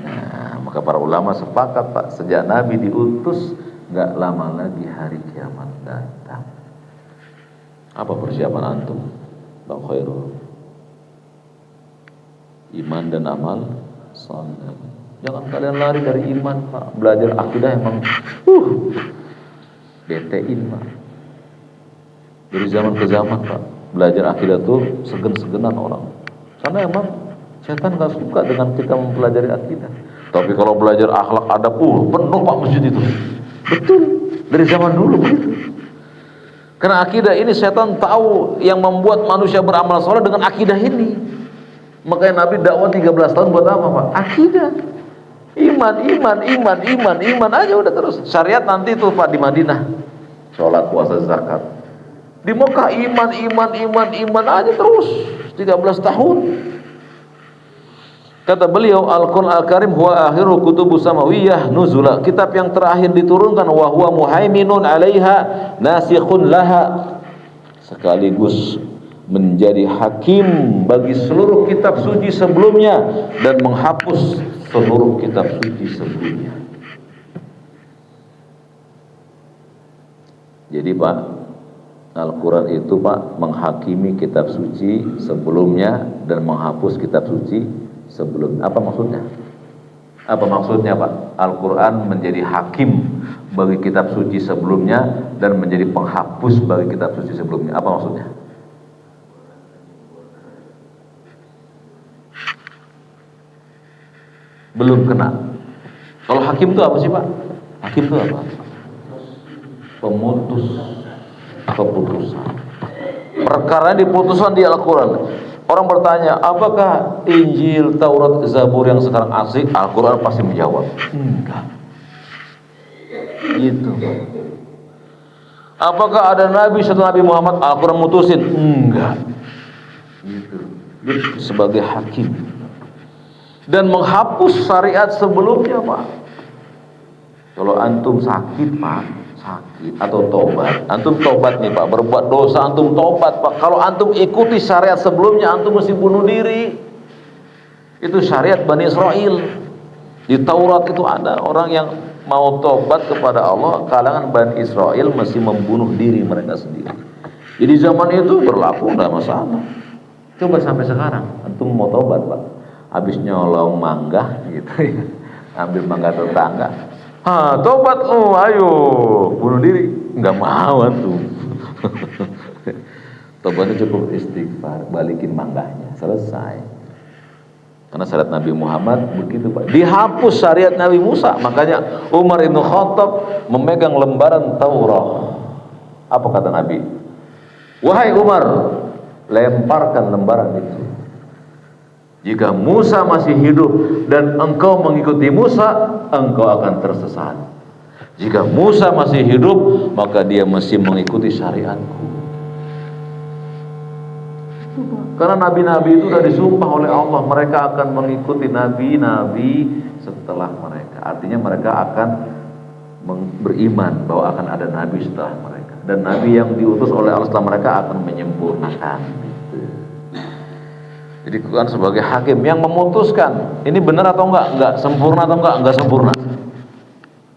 Nah, maka para ulama sepakat Pak, sejak Nabi diutus nggak lama lagi hari kiamat datang. Apa persiapan antum, Bang Khairul? Iman dan amal saleh. Jangan kalian lari dari iman Pak. Belajar akidah emang betein Pak. Dari zaman ke zaman Pak, belajar akidah tuh segen-segenan orang. Karena emang setan gak suka dengan kita mempelajari akidah. Tapi kalau belajar akhlak adab, penuh Pak masjid itu. Betul, dari zaman dulu begitu. Karena akidah ini setan tahu yang membuat manusia beramal soleh dengan akidah ini. Makanya Nabi dakwah 13 tahun buat apa Pak? Akidah. Iman aja udah terus. Syariat nanti tuh Pak di Madinah. Sholat, puasa, zakat. Di Mekah iman aja terus 13 tahun. Kata beliau, Al-Quran Al-Karim huwa akhiru kutubus samawiyah nuzula. Kitab yang terakhir diturunkan wa huwa muhaiminun 'alaiha nasikhun laha. Sekaligus menjadi hakim bagi seluruh kitab suci sebelumnya dan menghapus seluruh kitab suci sebelumnya. Jadi Pak, Al-Quran itu Pak menghakimi kitab suci sebelumnya dan menghapus kitab suci sebelumnya. Apa maksudnya? Apa maksudnya Pak? Al-Quran menjadi hakim bagi kitab suci sebelumnya dan menjadi penghapus bagi kitab suci sebelumnya. Apa maksudnya? Belum kena. Kalau hakim itu apa sih Pak? Hakim itu apa? Pemutus keputusan. Perkara diputuskan di Al-Quran. Orang bertanya, apakah Injil, Taurat, Zabur yang sekarang asik? Al-Quran pasti menjawab, enggak. Gitu. Apakah ada nabi setelah Nabi Muhammad Al-Quran mutusin? Enggak. Gitu. Dia sebagai hakim dan menghapus syariat sebelumnya, Pak. Kalau antum sakit, Pak, sakit atau tobat, antum tobat nih, Pak, berbuat dosa, antum tobat, Pak. Kalau antum ikuti syariat sebelumnya, antum mesti bunuh diri. Itu syariat Bani Israel. Di Taurat itu ada orang yang mau tobat kepada Allah, kalangan Bani Israel mesti membunuh diri mereka sendiri. Jadi zaman itu berlaku, enggak masalah. Coba sampai sekarang, antum mau tobat, Pak, habis nyolong mangga gitu ya, ambil mangga tetangga, tobat lu, ayo bunuh diri, nggak mau antum. Tobatnya cukup istighfar, balikin mangganya, selesai. Karena syariat Nabi Muhammad begitu, Pak. Dihapus syariat Nabi Musa. Makanya Umar bin Khattab memegang lembaran Taurat. Apa kata Nabi? Wahai Umar, lemparkan lembaran itu. Jika Musa masih hidup dan engkau mengikuti Musa, engkau akan tersesat. Jika Musa masih hidup, maka dia mesti mengikuti syariatku. Karena nabi-nabi itu sudah disumpah oleh Allah, mereka akan mengikuti nabi-nabi setelah mereka. Artinya mereka akan beriman bahwa akan ada nabi setelah mereka, dan nabi yang diutus oleh Allah setelah mereka akan menyempurnakan. Jadi Quran sebagai hakim yang memutuskan ini benar atau enggak sempurna atau enggak sempurna.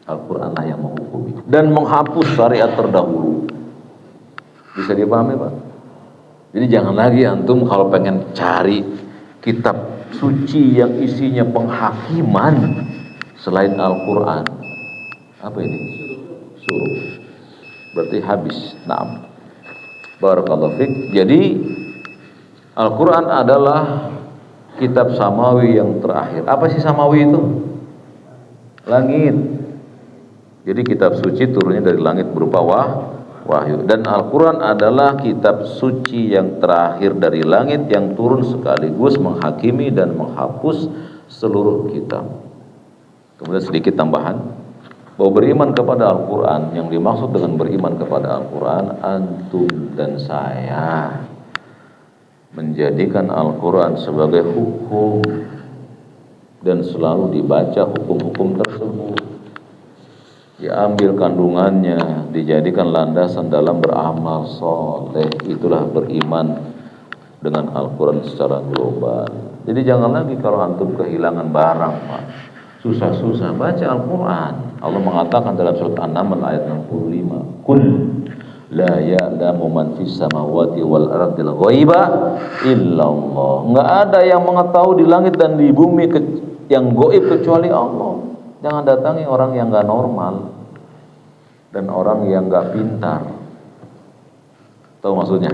Al-Quran lah yang menghukumi dan menghapus syariat terdahulu. Bisa dipahami, Pak? Jadi jangan lagi antum kalau pengen cari kitab suci yang isinya penghakiman selain Al-Quran. Apa ini? Suruh. Berarti habis. Naam. Barakallahu fiik. Jadi Al-Quran adalah kitab samawi yang terakhir. Apa sih samawi itu? Langit. Jadi kitab suci turunnya dari langit berupa wahyu. Dan Al-Quran adalah kitab suci yang terakhir dari langit yang turun sekaligus menghakimi dan menghapus seluruh kitab. Kemudian sedikit tambahan, bahwa beriman kepada Al-Quran, yang dimaksud dengan beriman kepada Al-Quran, antum dan saya menjadikan Al-Quran sebagai hukum dan selalu dibaca hukum-hukum tersebut, diambil kandungannya, dijadikan landasan dalam beramal soleh. Itulah beriman dengan Al-Quran secara global. Jadi jangan lagi kalau antum kehilangan barang, Pak, susah-susah baca Al-Quran. Allah mengatakan dalam surat An-Naml ayat 65, Qul la ya'lamu man fis samawati wal ardil ghaiba illallah. Enggak ada yang mengetahui di langit dan di bumi yang gaib kecuali Allah. Jangan datangi orang yang enggak normal dan orang yang enggak pintar. Tahu maksudnya?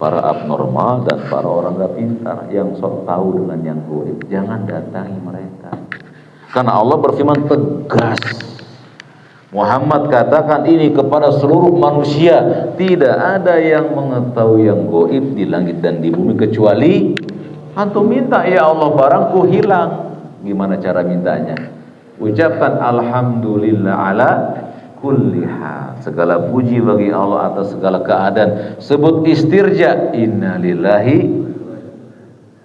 Para abnormal dan para orang enggak pintar yang sok tahu dengan yang gaib. Jangan datangi mereka. Karena Allah berfirman tegas, Muhammad katakan ini kepada seluruh manusia, tidak ada yang mengetahui yang gaib di langit dan di bumi kecuali antum minta, ya Allah barangku hilang. Gimana cara mintanya? Ucapkan alhamdulillah ala kulli hal. Segala puji bagi Allah atas segala keadaan. Sebut istirja, innalillahi,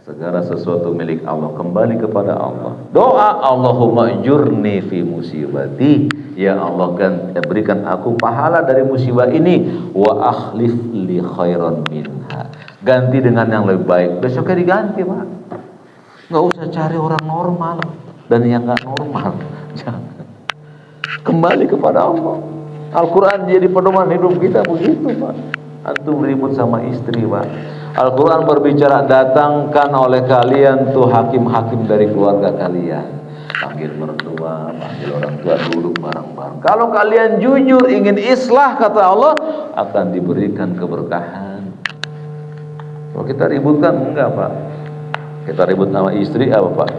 segala sesuatu milik Allah, kembali kepada Allah. Doa, Allahumma jurni fi musibati, ya Allah berikan aku pahala dari musibah ini, wa akhlif li khairan minha, ganti dengan yang lebih baik. Besoknya diganti, Pak. Nggak usah cari orang normal dan yang nggak normal. Jangan. Kembali kepada Allah. Al-Quran jadi pedoman hidup kita begitu, Pak. Antum ribut sama istri, Pak, Al-Quran berbicara, datangkan oleh kalian tuh hakim-hakim dari keluarga kalian. Panggil mertua, panggil orang tua, duduk bareng-bareng. Kalau kalian jujur ingin islah, kata Allah, akan diberikan keberkahan. Kalau kita ributkan, enggak, Pak. Kita ribut sama istri, apa, Pak?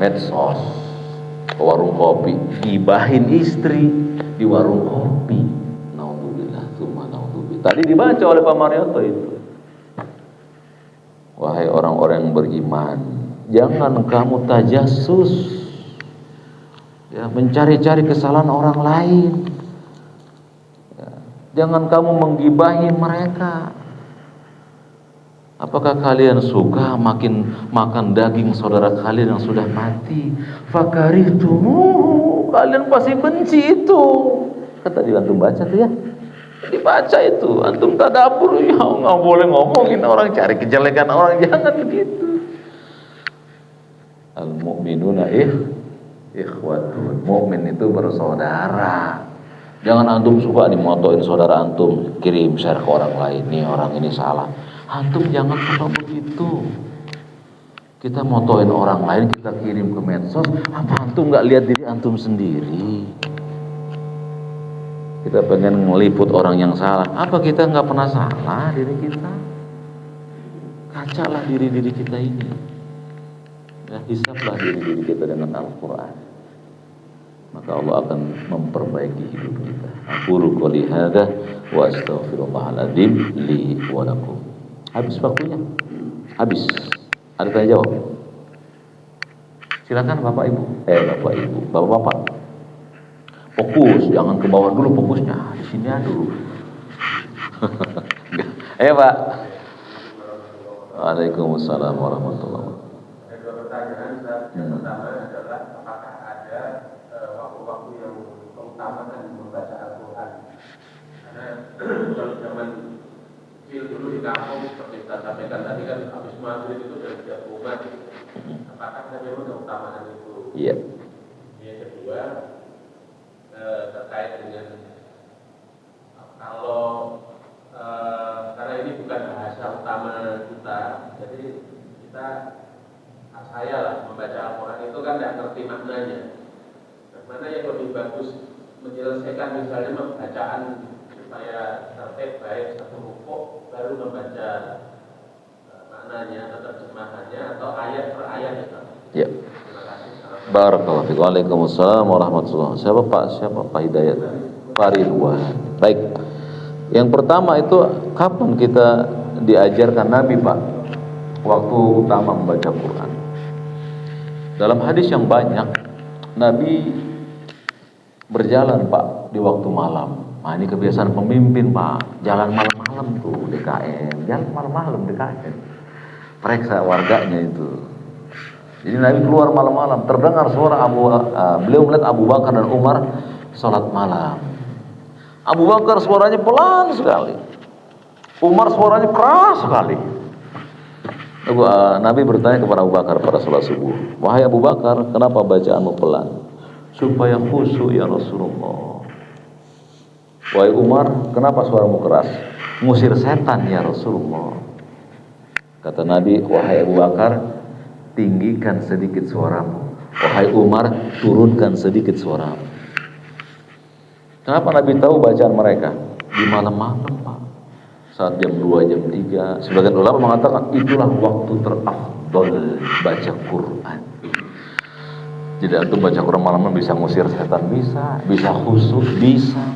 Medsos, warung kopi, gibahin istri di warung kopi. Naudzubillah, tsumma naudzubillah. Tadi dibaca oleh Pak Marioto itu. Wahai orang-orang yang beriman, jangan kamu tajassus Ya, mencari-cari kesalahan orang lain. Ya, jangan kamu menggibahi mereka. Apakah kalian suka makan daging saudara kalian yang sudah mati? Fakarihtumu, kalian pasti benci itu. Kata dia antum baca tuh ya. Dibaca itu, antum tadabbur, ya nggak boleh ngomongin orang, cari kejelekan orang, jangan begitu. Al mu'minuna ikhwatun, mukmin itu bersaudara. Jangan antum suka nih motoin saudara antum, kirim share ke orang lain, nih orang ini salah. Antum jangan suka begitu. Kita motoin orang lain, kita kirim ke medsos, apa antum nggak lihat diri antum sendiri? Kita pengen ngeliput orang yang salah, apa kita nggak pernah salah diri kita? Kacalah diri kita ini. Ya, hisablah diri kita dengan Al-Quran, maka Allah akan memperbaiki hidup kita. Aqulu qouli hadza wa astaghfirullahaladzim li wa lakum. Habis waktunya? Habis. Ada tanya jawab? Silakan Bapak Ibu. Bapak-bapak. Fokus, jangan ke bawah dulu fokusnya. Di sini dulu. Ayo Pak. Waalaikumsalam warahmatullahi wabarakatuh. Ada dua pertanyaan. Yang pertama adalah apakah ada waktu-waktu yang keutamaan membaca Al-Quran? Karena kalau zaman kecil dulu di kampung seperti kita sampaikan tadi kan habis maghrib itu sudah siap rumah. Apakah ada keutamaan itu? Iya. Yang kedua terkait dengan kalau karena ini bukan bahasa utama kita, jadi saya lah membaca Al-Quran itu kan tidak ngerti maknanya. Mana yang lebih bagus menyelesaikan misalnya pembacaan supaya tertib baik satu rukuk baru membaca maknanya atau terjemahannya atau ayat per ayat itu. Ya. Barakallahu fiikum. Waalaikumsalam warahmatullahi wabarakatuh. Siapa Pak Hidayat? Pak Ridwan. Baik. Yang pertama itu kapan kita diajarkan Nabi Pak waktu utama membaca Quran? Dalam hadis yang banyak Nabi berjalan Pak di waktu malam. Nah ini kebiasaan pemimpin Pak, jalan malam-malam tuh DKM, jalan malam-malam DKM, periksa warganya itu. Jadi Nabi keluar malam-malam, terdengar suara beliau melihat Abu Bakar dan Umar sholat malam. Abu Bakar suaranya pelan sekali, Umar suaranya keras sekali. Nabi bertanya kepada Abu Bakar pada sholat subuh, wahai Abu Bakar, kenapa bacaanmu pelan? Supaya khusyuk ya Rasulullah. Wahai Umar, kenapa suaramu keras? Ngusir setan ya Rasulullah. Kata Nabi, wahai Abu Bakar, tinggikan sedikit suaramu. Wahai Umar, turunkan sedikit suaramu. Kenapa Nabi tahu bacaan mereka? Di malam-malam Pak, saat jam 2, jam 3. Sebagian ulama mengatakan itulah waktu terafdol baca Quran. Jadi antum baca Quran malam-malam bisa ngusir setan, bisa khusyuk, bisa.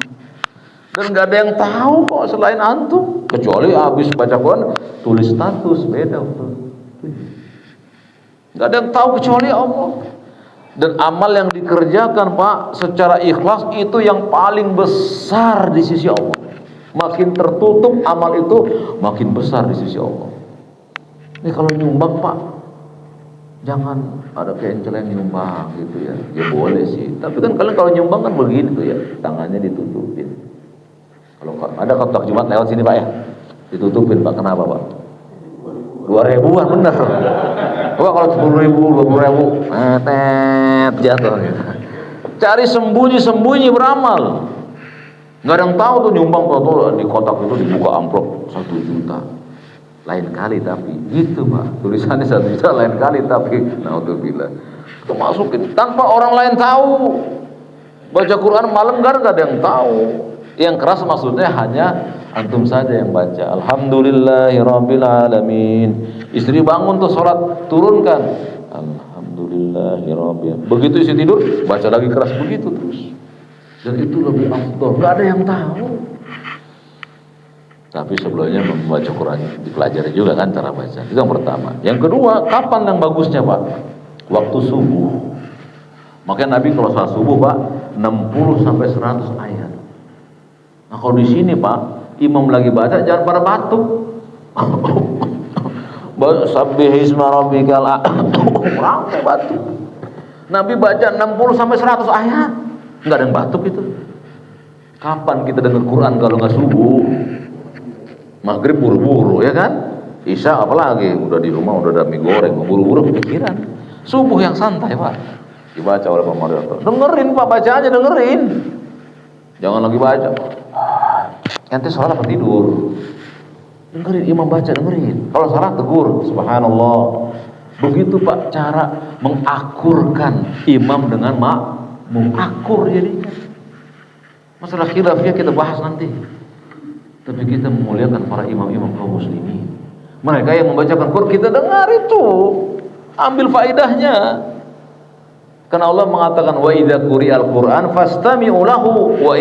Dan gak ada yang tahu kok selain antum, kecuali habis baca Quran tulis status beda betul. Gak ada yang tahu kecuali Allah. Dan amal yang dikerjakan Pak secara ikhlas itu yang paling besar di sisi Allah. Makin tertutup amal itu makin besar di sisi Allah. Ini kalau nyumbang Pak, jangan ada kenceleng nyumbang gitu ya. Ya boleh sih, tapi kan kalian kalau nyumbang kan begini tuh ya, tangannya ditutupin. Kalau ada kotak Jumat lewat sini Pak ya, ditutupin Pak. Kenapa Pak? 2.000-an bener. Wah kalau 10.000, 20.000, jatuh. Cari sembunyi beramal. Nggak ada yang tahu tuh nyumbang tuh di kotak itu dibuka amplop 1 juta. Lain kali tapi gitu Pak, tulisannya 1 juta lain kali tapi naudzubillah. Itu masukin tanpa orang lain tahu. Baca Quran malam nggak ada yang tahu. Yang keras maksudnya hanya antum saja yang baca. Alhamdulillahirabbil alamin. Istri bangun tuh sholat, turunkan Alhamdulillahirabbil. Begitu istri tidur, baca lagi keras begitu terus. Dan itu lebih afdal. Gak ada yang tahu. Tapi sebelumnya membaca Quran dipelajari juga kan cara baca. Itu yang pertama. Yang kedua, kapan yang bagusnya Pak? Waktu subuh. Makanya Nabi kalau salat subuh Pak 60 sampai 100 ayat. Nah kalau di sini Pak, imam lagi baca jangan pada batuk. Sabbihisma rabbikal a'la batuk. Nabi baca 60 sampai 100 ayat. Enggak ada yang batuk itu. Kapan kita dengar Quran kalau nggak subuh? Maghrib buru-buru ya kan? Isya apalagi udah di rumah udah ada mie goreng, buru-buru kepikiran. Subuh yang santai Pak, dibaca oleh Pak moderator. Dengerin Pak bacaannya, dengerin. Jangan lagi baca. Nanti sholat apa tidur? Dengerin imam baca, dengerin. Kalau salah tegur, subhanallah. Begitu Pak cara mengakurkan imam dengan makmum, akur jadinya. Masalah khilafnya kita bahas nanti. Tapi kita memuliakan para imam-imam kaum muslimin. Mereka yang membacakan Quran kita dengar itu, ambil faedahnya. Karena Allah mengatakan wa idza quri'al Qur'an fastami'u lahu wa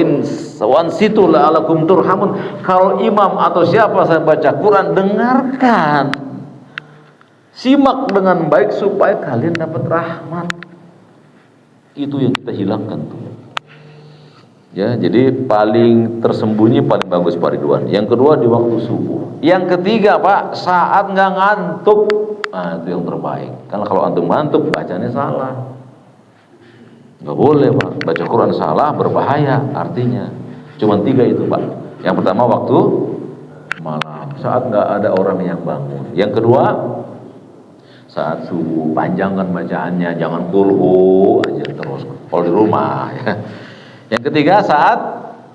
ansitu la'alakum turhamun. Kalau imam atau siapa saya baca Quran, dengarkan. Simak dengan baik supaya kalian dapat rahmat. Itu yang kita hilangkan tuh. Ya, jadi paling tersembunyi paling bagus Pak Ridwan. Yang kedua di waktu subuh. Yang ketiga Pak, saat nggak ngantuk. Nah, itu yang terbaik. Karena kalau antum ngantuk bacanya salah. Nggak boleh Pak, baca Quran salah berbahaya artinya. Cuma 3 itu Pak. Yang pertama waktu malam, saat nggak ada orang yang bangun. Yang kedua saat subuh, panjangkan bacaannya, jangan kulhu aja terus. Kalau di rumah ya. Yang ketiga saat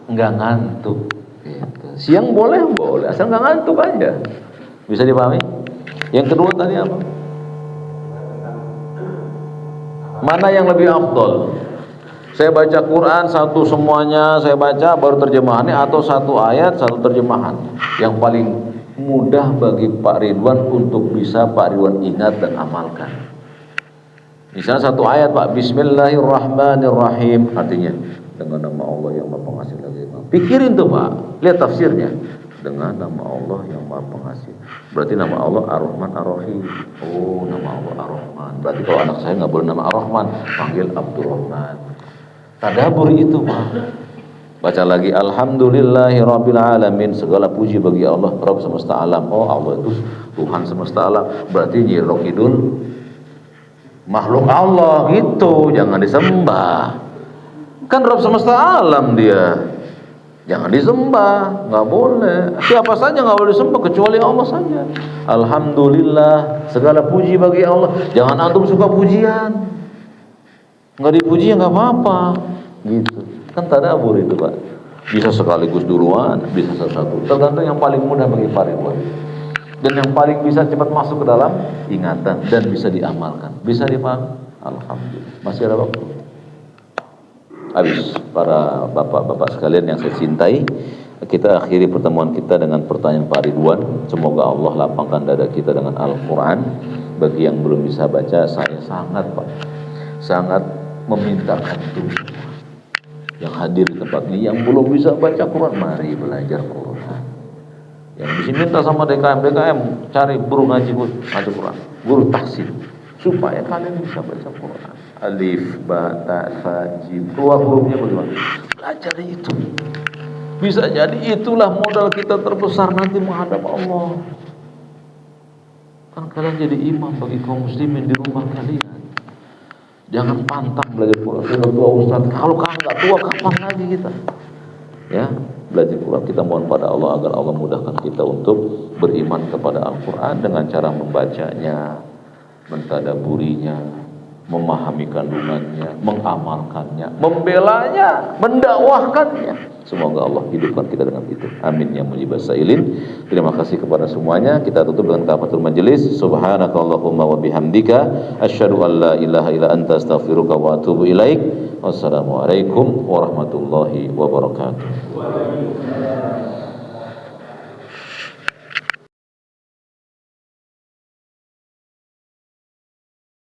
nggak ngantuk gitu. Siang boleh, asal nggak ngantuk aja. Bisa dipahami? Yang kedua tadi apa? Mana yang lebih afdol? Saya baca Quran satu semuanya saya baca baru terjemahannya, atau satu ayat satu terjemahan? Yang paling mudah bagi Pak Ridwan untuk bisa Pak Ridwan ingat dan amalkan. Misalnya satu ayat Pak, Bismillahirrahmanirrahim, artinya dengan nama Allah yang Maha Pengasih lagi. Pikirin tuh Pak, lihat tafsirnya. Dengan nama Allah yang Maha Pengasih. Berarti nama Allah Ar-Rahman Ar-Rahim. Oh, nama Allah Ar-Rahman. Berarti kalau anak saya nggak boleh nama Ar-Rahman, panggil Abdurrahman. Tadabbur itu Pak. Baca lagi Alhamdulillahirabbil alamin, segala puji bagi Allah Rabb semesta alam. Oh, Allah itu Tuhan semesta alam. Berarti Nyi Rokidul makhluk Allah gitu, jangan disembah. Kan Rabb semesta alam dia, jangan disembah, nggak boleh. Siapa saja nggak boleh disembah kecuali Allah saja. Alhamdulillah, segala puji bagi Allah. Jangan antum suka pujian, nggak dipuji ya nggak apa-apa, gitu. Kan tadabbur itu Pak. Bisa sekaligus duluan, bisa satu-satu. Tergantung yang paling mudah bagi Pak Ridwan. Dan yang paling bisa cepat masuk ke dalam ingatan dan bisa diamalkan. Bisa dipahami? Alhamdulillah. Masih ada waktu. Habis para bapak-bapak sekalian yang saya cintai, kita akhiri pertemuan kita dengan pertanyaan Pak Ridwan. Semoga Allah lapangkan dada kita dengan Al-Quran. Bagi yang belum bisa baca, saya sangat memintakan itu yang hadir di tempat ini, yang belum bisa baca Quran, mari belajar Quran. Yang diminta sama DKM cari guru ngaji Quran, guru tahsin, supaya kalian bisa baca Quran. Alif, ba, ta, sa, jim, keluar hurufnya bagaimana? Belajar itu. Bisa jadi itulah modal kita terbesar nanti menghadap Allah. Kan kalian jadi imam bagi kaum muslimin di rumah kalian. Jangan pantang belajar Quran. Sudah tua Ustaz, kalau nggak tua kapan lagi kita? Ya, belajar Quran. Kita mohon pada Allah agar Allah mudahkan kita untuk beriman kepada Al-Quran dengan cara membacanya, mentadaburinya, memahami kandungannya, mengamalkannya, membelanya, mendakwahkannya. Semoga Allah hidupkan kita dengan itu. Amin ya mujibas sa'ilin. Terima kasih kepada semuanya. Kita tutup dengan kafatul majelis. Subhanakallahumma wa bihamdika asyhadu an la ilaha illa anta astaghfiruka wa atubu ilaik. Wassalamualaikum warahmatullahi wabarakatuh.